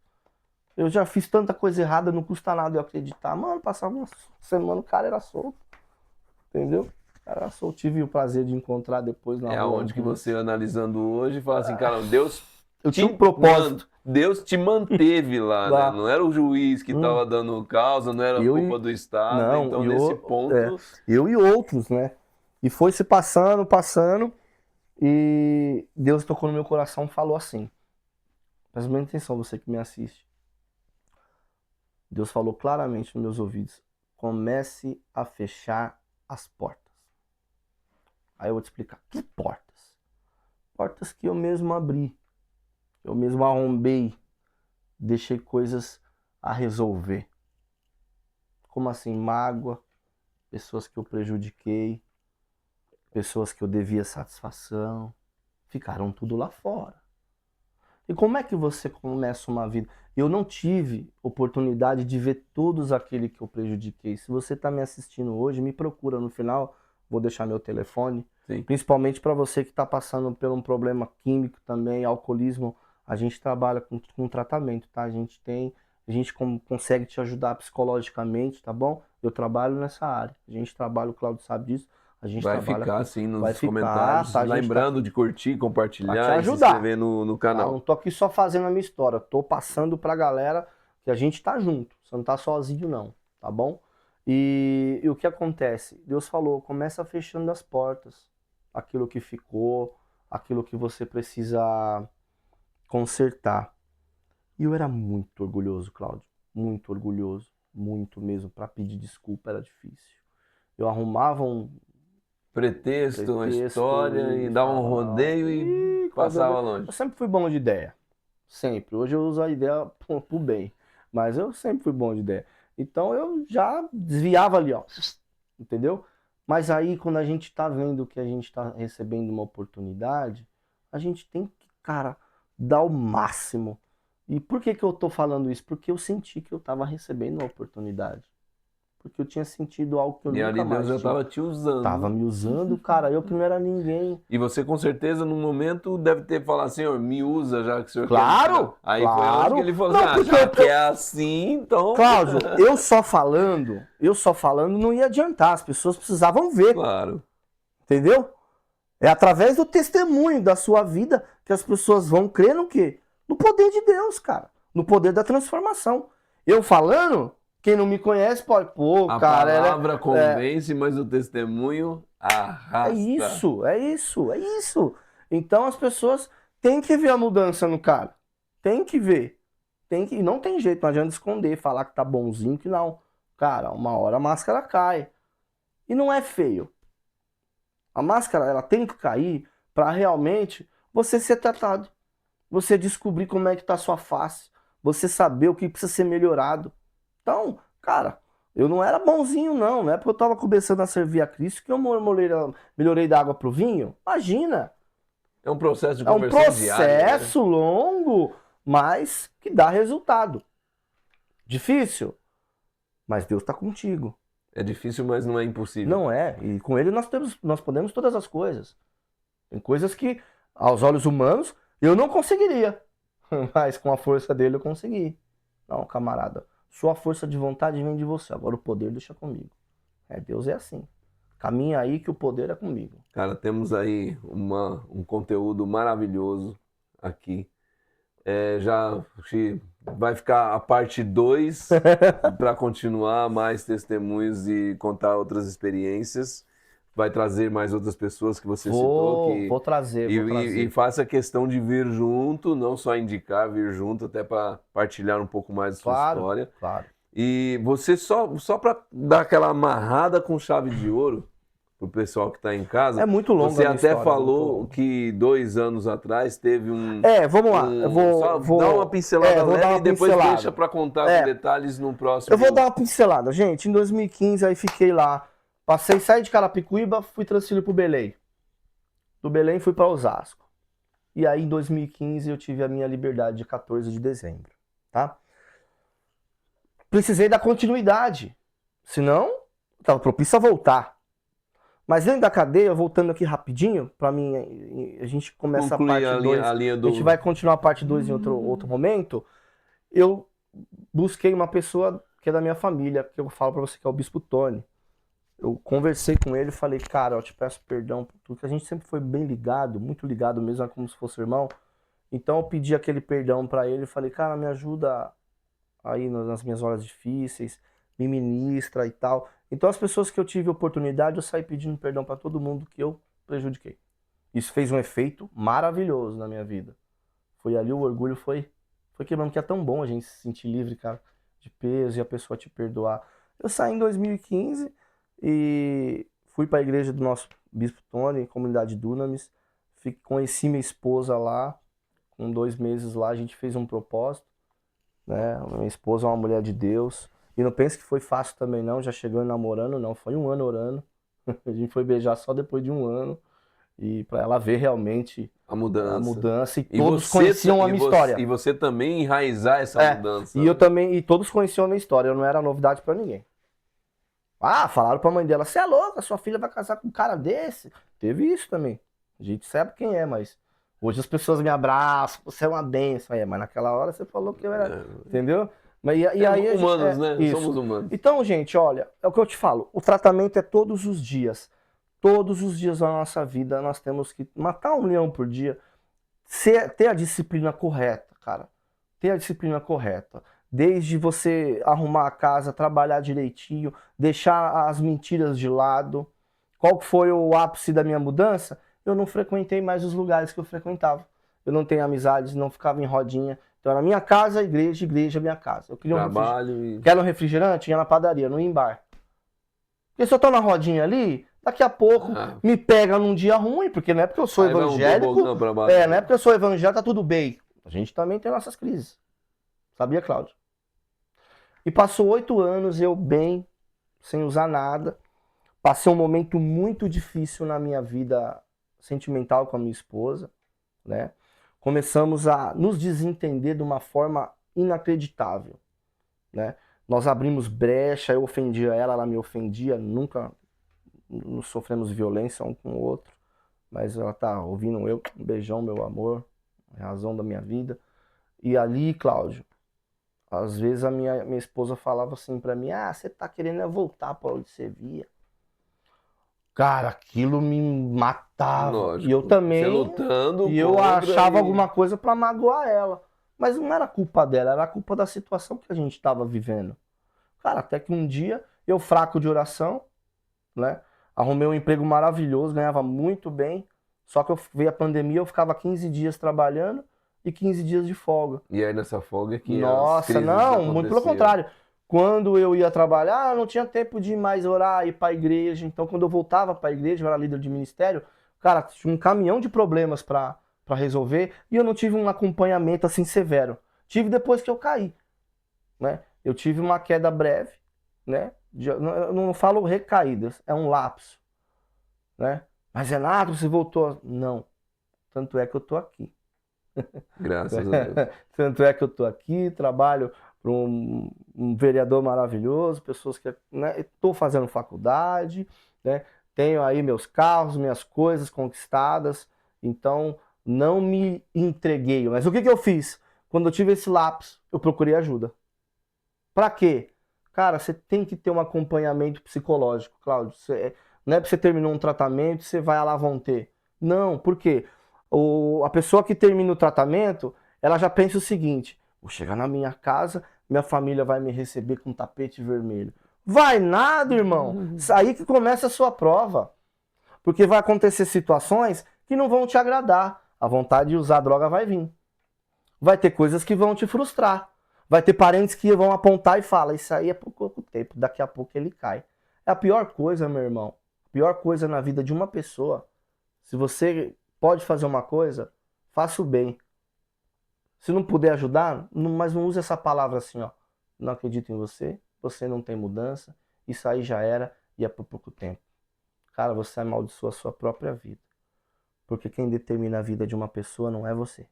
Eu já fiz tanta coisa errada, não custa nada eu acreditar. Mano, passava uma semana, o cara era solto. Entendeu? O cara era solto. Tive o prazer de encontrar depois na É rua. aonde que você, analisando hoje, fala assim, cara, Deus Eu tinha um propósito. Deus te manteve lá, né? Lá. Não era o juiz que estava dando causa, não era Eu culpa do Estado. Não, Então, nesse ponto. eu e outros, né? E foi se passando, passando. E Deus tocou no meu coração e falou assim. Presta bem atenção, você que me assiste. Deus falou claramente nos meus ouvidos. Comece a fechar as portas. Aí eu vou te explicar. Que portas? Portas que eu mesmo abri. Eu mesmo arrombei. Deixei coisas a resolver. Como assim? Mágoa. Pessoas que eu prejudiquei. Pessoas que eu devia satisfação. Ficaram tudo lá fora. E como é que você começa uma vida? Eu não tive oportunidade de ver todos aqueles que eu prejudiquei. Se você está me assistindo hoje, me procura no final. Vou deixar meu telefone. Sim. Principalmente para você que está passando por um problema químico também, alcoolismo. A gente trabalha com tratamento, tá? A gente consegue te ajudar psicologicamente, tá bom? Eu trabalho nessa área. A gente trabalha, o Claudio sabe disso. A gente Vai trabalha ficar assim nos vai ficar, comentários. tá? A gente Lembrando de curtir, pra te compartilhar e se ajudar. inscrever no Tá? canal. Não tô aqui só fazendo a minha história, tô passando pra galera que a gente tá junto. Você não tá sozinho não, tá bom? E o que acontece? Deus falou, começa fechando as portas. Aquilo que ficou, aquilo que você precisa consertar. E eu era muito orgulhoso, Cláudio. Muito orgulhoso. Muito mesmo. Pra pedir desculpa era difícil. Eu arrumava um Pretexto, uma pretexto história e dava um rodeio e passava eu longe. sempre fui bom de ideia. Sempre. Hoje eu uso a ideia pro bem. Mas eu sempre fui bom de ideia. Então eu já desviava ali, ó. Entendeu? Mas aí quando a gente tá vendo que a gente tá recebendo uma oportunidade, a gente tem que, cara, dar o máximo. E por que que eu tô falando isso? Porque eu senti que eu tava recebendo uma oportunidade. Porque eu tinha sentido algo que eu E nunca ali mais Deus já tinha. estava te usando. Tava me usando, cara, eu que não era ninguém. E você com certeza no momento deve ter falado, Senhor, me usa já que o Senhor Claro, quer. Aí claro. foi onde que ele falou Não, assim, porque já eu- que é assim, então... Cláudio, eu só falando não ia adiantar, as pessoas precisavam ver, Claro. entendeu? É através do testemunho da sua vida que as pessoas vão crer no quê? No poder de Deus, cara, no poder da transformação. Eu falando, quem não me conhece pode, pô, A cara, palavra convence, mas o testemunho arrasta. é isso. Então as pessoas têm que ver a mudança no cara, tem que ver. E não tem jeito, não adianta esconder, falar que tá bonzinho, que não. Cara, uma hora a máscara cai. E não é feio. A máscara, ela tem que cair para realmente você ser tratado. Você descobrir como é que tá a sua face. Você saber o que precisa ser melhorado. Então, cara, eu não era bonzinho não. Não é porque eu tava começando a servir a Cristo que eu melhorei da água pro vinho. Imagina. É um processo de É um conversão diária, né? processo longo, mas que dá resultado. Difícil, mas Deus está contigo. É difícil, mas não é impossível. Não é. E com Ele nós podemos todas as coisas. Tem coisas que, aos olhos humanos, eu não conseguiria. Mas com a força dele eu consegui. Não, camarada. Sua força de vontade vem de você. Agora o poder deixa comigo. Deus é assim. Caminha aí que o poder é comigo. Cara, temos aí um conteúdo maravilhoso aqui. Já acho que vai ficar a parte 2 para continuar mais testemunhos e contar outras experiências. Vai trazer mais outras pessoas que você citou. Vou trazer. E faça questão de vir junto, não só indicar, vir junto até para partilhar um pouco mais da sua história. Claro. E você só para dar aquela amarrada com chave de ouro pro pessoal que tá em casa, É muito longa você a minha até história, muito falou longa. que 2 anos atrás teve Vamos lá. Eu só dá uma pincelada vou dar leve uma e depois pincelada. deixa para contar com É, detalhes no eu vou dar próximo. uma pincelada. Gente, em 2015 aí fiquei lá. Saí de Carapicuíba, fui transferido pro Belém. Do Belém fui para Osasco. E aí em 2015 eu tive a minha liberdade de 14 de dezembro, tá? Precisei dar continuidade. Senão, estava propício a voltar. Mas dentro da cadeia, voltando aqui rapidinho, para mim, a gente começa a Concluir parte 2. a linha A gente do. vai continuar a parte 2 em outro momento. Eu busquei uma pessoa que é da minha família, que eu falo para você que é o Bispo Tony. Eu conversei com ele e falei, cara, eu te peço perdão por tudo, que a gente sempre foi bem ligado, muito ligado mesmo, como se fosse irmão. Então eu pedi aquele perdão para ele e falei, cara, me ajuda aí nas minhas horas difíceis, me ministra e tal. Então as pessoas que eu tive oportunidade, eu saí pedindo perdão para todo mundo que eu prejudiquei. Isso fez um efeito maravilhoso na minha vida. Foi ali o orgulho foi quebrando, que é tão bom a gente se sentir livre, cara, de peso e a pessoa te perdoar. Eu saí em 2015 e fui para a igreja do nosso Bispo Tony, comunidade Dunamis. Conheci minha esposa lá, com 2 meses lá, a gente fez um propósito, né? Minha esposa é uma mulher de Deus. E não pense que foi fácil também não, já chegando namorando, não. Foi 1 ano orando. A gente foi beijar só depois de 1 ano. E para ela ver realmente A a mudança. mudança. E E todos você, conheciam a minha história. E você também enraizar essa mudança. E eu também, e todos conheciam a minha história. Eu não era novidade para ninguém. Ah, falaram pra mãe dela, você é louca, sua filha vai casar com um cara desse. Teve isso também. A gente sabe quem é, mas hoje as pessoas me abraçam, você é uma benção. Mas naquela hora você falou que eu era. Entendeu? Mas, e aí, humanos, né? Isso. Somos humanos. Então, gente, olha, é o que eu te falo. O tratamento é todos os dias. Todos os dias da nossa vida nós temos que matar 1 leão por dia. Ter a disciplina correta, cara. Ter a disciplina correta. Desde você arrumar a casa, trabalhar direitinho, deixar as mentiras de lado. Qual que foi o ápice da minha mudança? Eu não frequentei mais os lugares que eu frequentava. Eu não tenho amizades, não ficava em rodinha. Então era minha casa, igreja, minha casa. Eu queria Trabalho Quero um refrigerante? Ia na padaria, não ia em bar. Porque se eu tô na rodinha ali, daqui a pouco me pega num dia ruim, porque não é porque eu sou evangélico. Não é porque eu sou evangélico, tá tudo bem. A gente também tem nossas crises. Sabia, Cláudio? E passou 8 anos, eu bem, sem usar nada. Passei um momento muito difícil na minha vida sentimental com a minha esposa, né? Começamos a nos desentender de uma forma inacreditável, né? Nós abrimos brecha, eu ofendia ela, ela me ofendia, nunca nos sofremos violência um com o outro, mas ela tá ouvindo eu, um beijão, meu amor, a razão da minha vida. E ali, Cláudio, às vezes a minha esposa falava assim pra mim, você tá querendo voltar pra onde você via. Cara, aquilo me matava. Lógico. E eu também. Você lutando. E eu achava alguma coisa pra magoar ela. Mas não era culpa dela, era culpa da situação que a gente estava vivendo. Cara, até que um dia, eu fraco de oração, né? Arrumei um emprego maravilhoso, ganhava muito bem. Só que veio a pandemia, eu ficava 15 dias trabalhando e 15 dias de folga. E aí nessa folga que Nossa, não, muito pelo contrário. Quando eu ia trabalhar, eu não tinha tempo de mais orar, ir para a igreja. Então, quando eu voltava para a igreja, eu era líder de ministério, cara, tinha um caminhão de problemas para resolver e eu não tive um acompanhamento assim severo. Tive depois que eu caí, né? Eu tive uma queda breve, né? Eu não falo recaídas, é um lapso, né? Mas Renato, você voltou? Não. Tanto é que eu tô aqui. Graças a Deus. Tanto é que eu tô aqui, trabalho para um vereador maravilhoso, pessoas que, né, estou fazendo faculdade, né, tenho aí meus carros, minhas coisas conquistadas, então não me entreguei. Mas o que eu fiz? Quando eu tive esse lapso, eu procurei ajuda. Para quê? Cara, você tem que ter um acompanhamento psicológico, Cláudio. Não é porque você terminou um tratamento, você vai lá vão ter. Não, por quê? A pessoa que termina o tratamento, ela já pensa o seguinte: vou chegar na minha casa, minha família vai me receber com tapete vermelho. Vai nada, irmão. Aí que começa a sua prova. Porque vai acontecer situações que não vão te agradar. A vontade de usar droga vai vir. Vai ter coisas que vão te frustrar. Vai ter parentes que vão apontar e falar, isso aí é por pouco tempo, daqui a pouco ele cai. É a pior coisa, meu irmão. A pior coisa na vida de uma pessoa. Se você pode fazer uma coisa, faça o bem. Se não puder ajudar, mas não use essa palavra assim, ó. Não acredito em você, você não tem mudança, isso aí já era e é por pouco tempo. Cara, você amaldiçoa a sua própria vida. Porque quem determina a vida de uma pessoa não é você.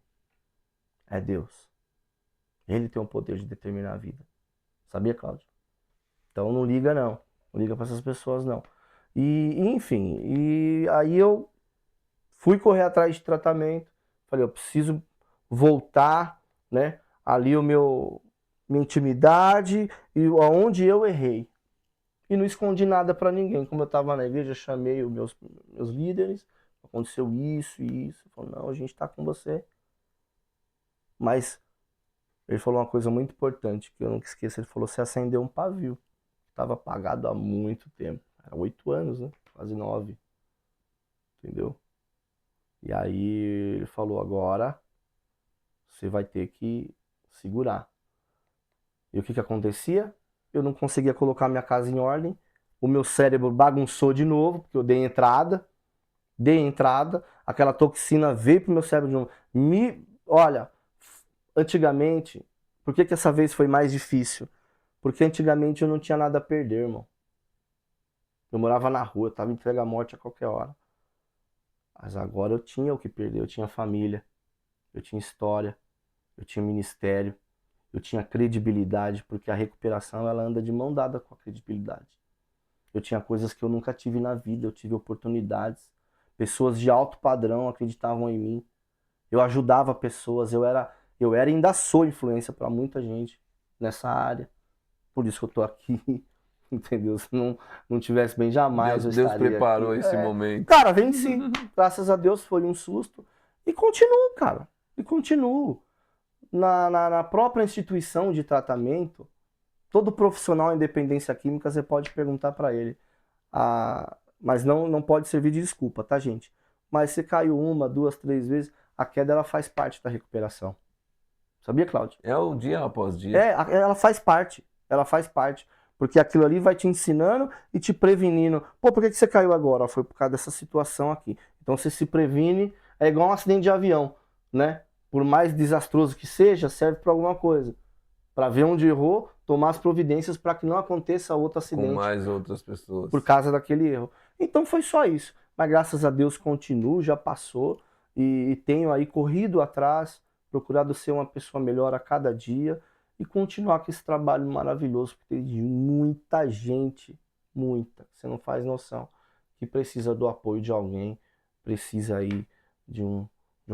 É Deus. Ele tem o poder de determinar a vida. Sabia, Cláudio? Então não liga não. Não liga para essas pessoas não. Enfim, e aí eu fui correr atrás de tratamento. Falei, eu preciso voltar, né? Ali minha intimidade e aonde eu errei. E não escondi nada para ninguém. Como eu estava na igreja, chamei os meus líderes. Aconteceu isso e isso. Falei, não, a gente está com você. Mas ele falou uma coisa muito importante que eu nunca esqueço. Ele falou, você acendeu um pavio. Estava apagado há muito tempo. Era 8 anos, né? Quase 9. Entendeu? E aí ele falou, agora você vai ter que segurar. E o que acontecia? Eu não conseguia colocar minha casa em ordem. O meu cérebro bagunçou de novo, porque eu dei entrada. Aquela toxina veio pro meu cérebro de novo. Olha, antigamente, por que essa vez foi mais difícil? Porque antigamente eu não tinha nada a perder, irmão. Eu morava na rua, eu tava entregue à morte a qualquer hora. Mas agora eu tinha o que perder, eu tinha família, eu tinha história, eu tinha ministério, eu tinha credibilidade, porque a recuperação ela anda de mão dada com a credibilidade. Eu tinha coisas que eu nunca tive na vida, eu tive oportunidades. Pessoas de alto padrão acreditavam em mim. Eu ajudava pessoas, eu era e ainda sou influência para muita gente nessa área. Por isso que eu tô aqui, entendeu? Se não tivesse bem, jamais eu Deus estaria preparou aqui. esse momento. Cara, venci. Graças a Deus foi um susto. E continuo, cara. E continuo. Na própria instituição de tratamento, todo profissional em dependência química, você pode perguntar para ele. Mas não pode servir de desculpa, tá, gente? Mas você caiu 1, 2, 3 vezes, a queda ela faz parte da recuperação. Sabia, Cláudio? É o dia após dia. Ela faz parte. Ela faz parte. Porque aquilo ali vai te ensinando e te prevenindo. Pô, por que você caiu agora? Foi por causa dessa situação aqui. Então você se previne, é igual um acidente de avião, né? Por mais desastroso que seja, serve para alguma coisa. Para ver onde errou, tomar as providências para que não aconteça outro acidente. Com mais outras pessoas. Por causa daquele erro. Então foi só isso. Mas graças a Deus continuo, já passou. E tenho aí corrido atrás, procurado ser uma pessoa melhor a cada dia. E continuar com esse trabalho maravilhoso, porque tem muita gente, muita, você não faz noção, que precisa do apoio de alguém, precisa aí de um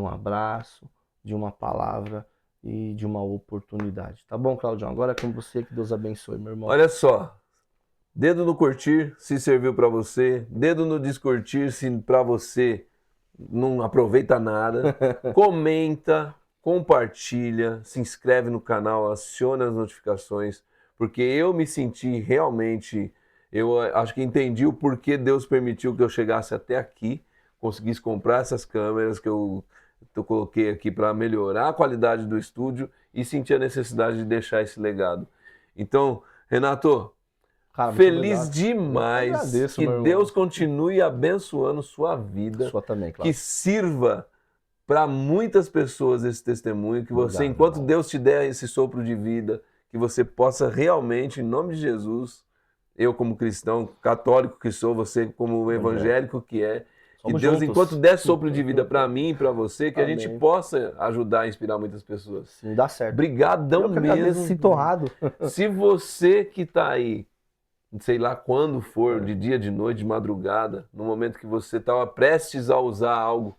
abraço, de uma palavra e de uma oportunidade. Tá bom, Claudião? Agora é com você, que Deus abençoe, meu irmão. Olha só, dedo no curtir se serviu para você, dedo no descurtir se para você não aproveita nada, comenta, compartilha, se inscreve no canal, aciona as notificações, porque eu me senti realmente, eu acho que entendi o porquê Deus permitiu que eu chegasse até aqui, conseguisse comprar essas câmeras que eu coloquei aqui para melhorar a qualidade do estúdio e senti a necessidade de deixar esse legado. Então, Renato, Cara, muito feliz obrigado. demais. Eu agradeço, Que meu irmão. Deus continue abençoando sua vida. Sua também, Que Cláudio. sirva para muitas pessoas esse testemunho. Que você, Obrigado, enquanto irmão. Deus te der esse sopro de vida, que você possa realmente, em nome de Jesus, eu como cristão, católico que sou, você como evangélico que é, que Somos Deus, juntos. enquanto der sopro de vida para mim e para você, que a gente Amém. possa ajudar a inspirar muitas pessoas. Sim, dá certo. Obrigadão Eu que agradeço, mesmo. sinto honrado. Se você que está aí, sei lá quando for, de dia, de noite, de madrugada, no momento que você estava prestes a usar algo,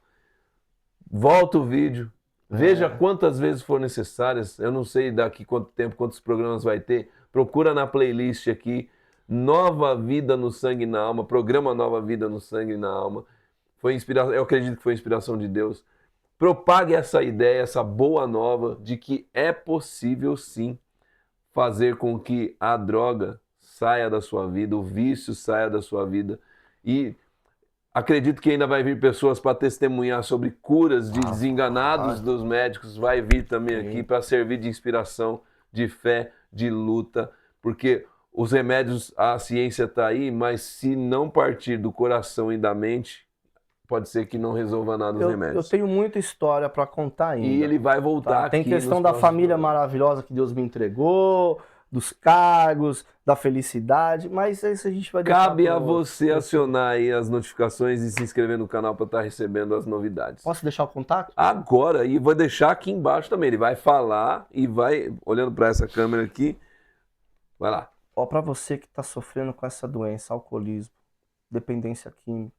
volta o vídeo, veja quantas vezes for necessárias, eu não sei daqui quanto tempo, quantos programas vai ter, procura na playlist aqui, Nova Vida no Sangue e na Alma, programa Nova Vida no Sangue e na Alma, foi inspiração, eu acredito que foi inspiração de Deus. Propague essa ideia, essa boa nova de que é possível sim fazer com que a droga saia da sua vida, o vício saia da sua vida. E acredito que ainda vai vir pessoas para testemunhar sobre curas de desenganados dos médicos. Vai vir também aqui para servir de inspiração de fé, de luta, porque os remédios, a ciência está aí, mas se não partir do coração e da mente, pode ser que não resolva nada os Eu remédios. tenho muita história para contar ainda. E ele vai voltar tá? Tem aqui questão nos da próximos família programas. maravilhosa que Deus me entregou, dos cargos, da felicidade, mas isso a gente vai deixar Cabe a pro outro. você acionar aí as notificações e se inscrever no canal para estar recebendo as novidades. Posso deixar o contato? Agora, e vou deixar aqui embaixo também, ele vai falar e vai, olhando para essa câmera aqui, vai lá. Ó, para você que está sofrendo com essa doença, alcoolismo, dependência química,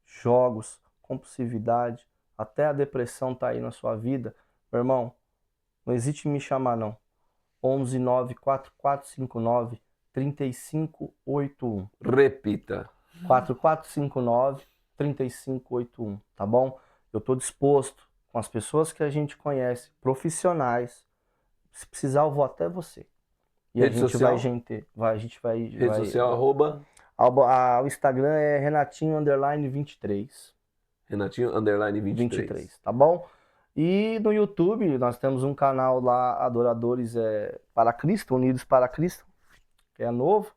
jogos, compulsividade, até a depressão tá aí na sua vida, meu irmão, não hesite em me chamar não. 11 94459 3581. Repita. 4459 3581, tá bom? Eu tô disposto com as pessoas que a gente conhece, profissionais. Se precisar, eu vou até você. E Rede a gente social? a gente vai. Rede social, arroba O Instagram é Renatinho_23. Renatinho_23. Tá bom? E no YouTube nós temos um canal lá, Adoradores para Cristo, Unidos para Cristo, que é novo,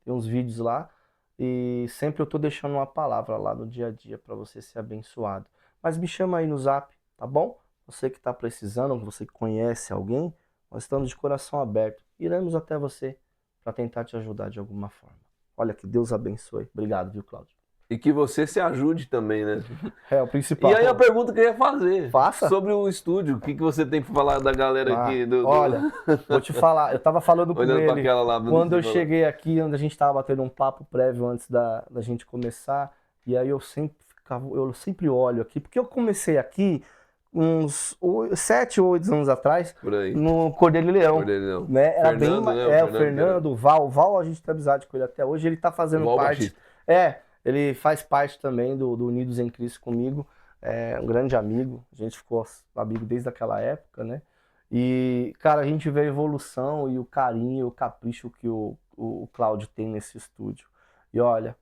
tem uns vídeos lá. E sempre eu tô deixando uma palavra lá no dia a dia para você ser abençoado. Mas me chama aí no Zap, tá bom? Você que está precisando, você que conhece alguém, nós estamos de coração aberto. Iremos até você para tentar te ajudar de alguma forma. Olha, que Deus abençoe. Obrigado, viu, Cláudio? E que você se ajude também, né? É o principal. E aí a pergunta que eu ia fazer. Faça. Sobre o estúdio, o que você tem para falar da galera aqui? Olha, vou te falar, eu tava falando com Olhando ele pra aquela lá, quando eu cheguei aqui, onde a gente tava batendo um papo prévio antes da gente começar, e aí eu sempre olho aqui, porque eu comecei aqui uns 7 ou 8 anos atrás, Por aí. no Cordeiro e Leão. Cordeiro, né? Era Fernando, bem, né? o Fernando, o Val. O Val, a gente tem amizade com ele até hoje, ele tá fazendo Val parte. baixista. Ele faz parte também do Unidos em Cristo comigo. É um grande amigo, a gente ficou amigo desde aquela época, né? E, cara, a gente vê a evolução e o carinho, o capricho que o Cláudio tem nesse estúdio. E olha,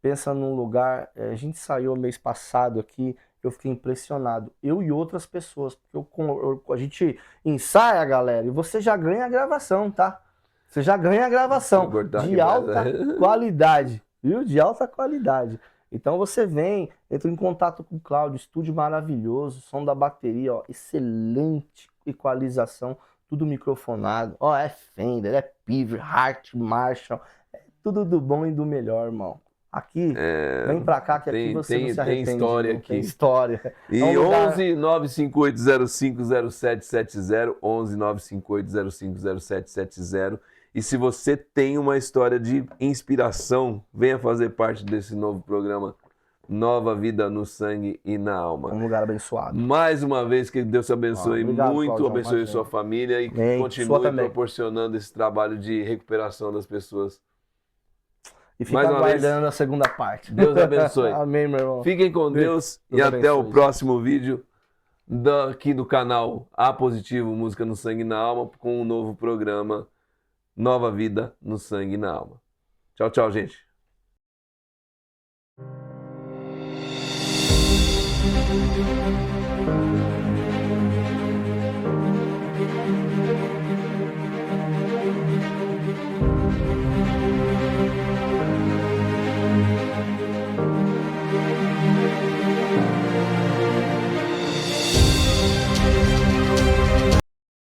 pensa num lugar, a gente saiu mês passado aqui, eu fiquei impressionado. Eu e outras pessoas, porque a gente ensaia, galera, e você já ganha a gravação, tá? Você já ganha a gravação de alta qualidade, viu? De alta qualidade. Então você vem, entra em contato com o Cláudio, estúdio maravilhoso, som da bateria, ó, excelente equalização, tudo microfonado, ó, é Fender, é Piver, Hart, Marshall, é tudo do bom e do melhor, irmão. Aqui, vem pra cá que aqui você não se arrepende. Tem história não, aqui. Tem história. E 11 958050770, 11 958050770. E se você tem uma história de inspiração, venha fazer parte desse novo programa Nova Vida no Sangue e na Alma. Um lugar abençoado. Mais uma vez, que Deus te abençoe obrigado, muito, Cláudio, abençoe a sua família e continue proporcionando esse trabalho de recuperação das pessoas. E fica aguardando a segunda parte. Deus abençoe. Amém, meu irmão. Fiquem com Deus e até o próximo vídeo aqui do canal A Positivo Música no Sangue e na Alma, com um novo programa Nova Vida no Sangue e na Alma. Tchau, tchau, gente.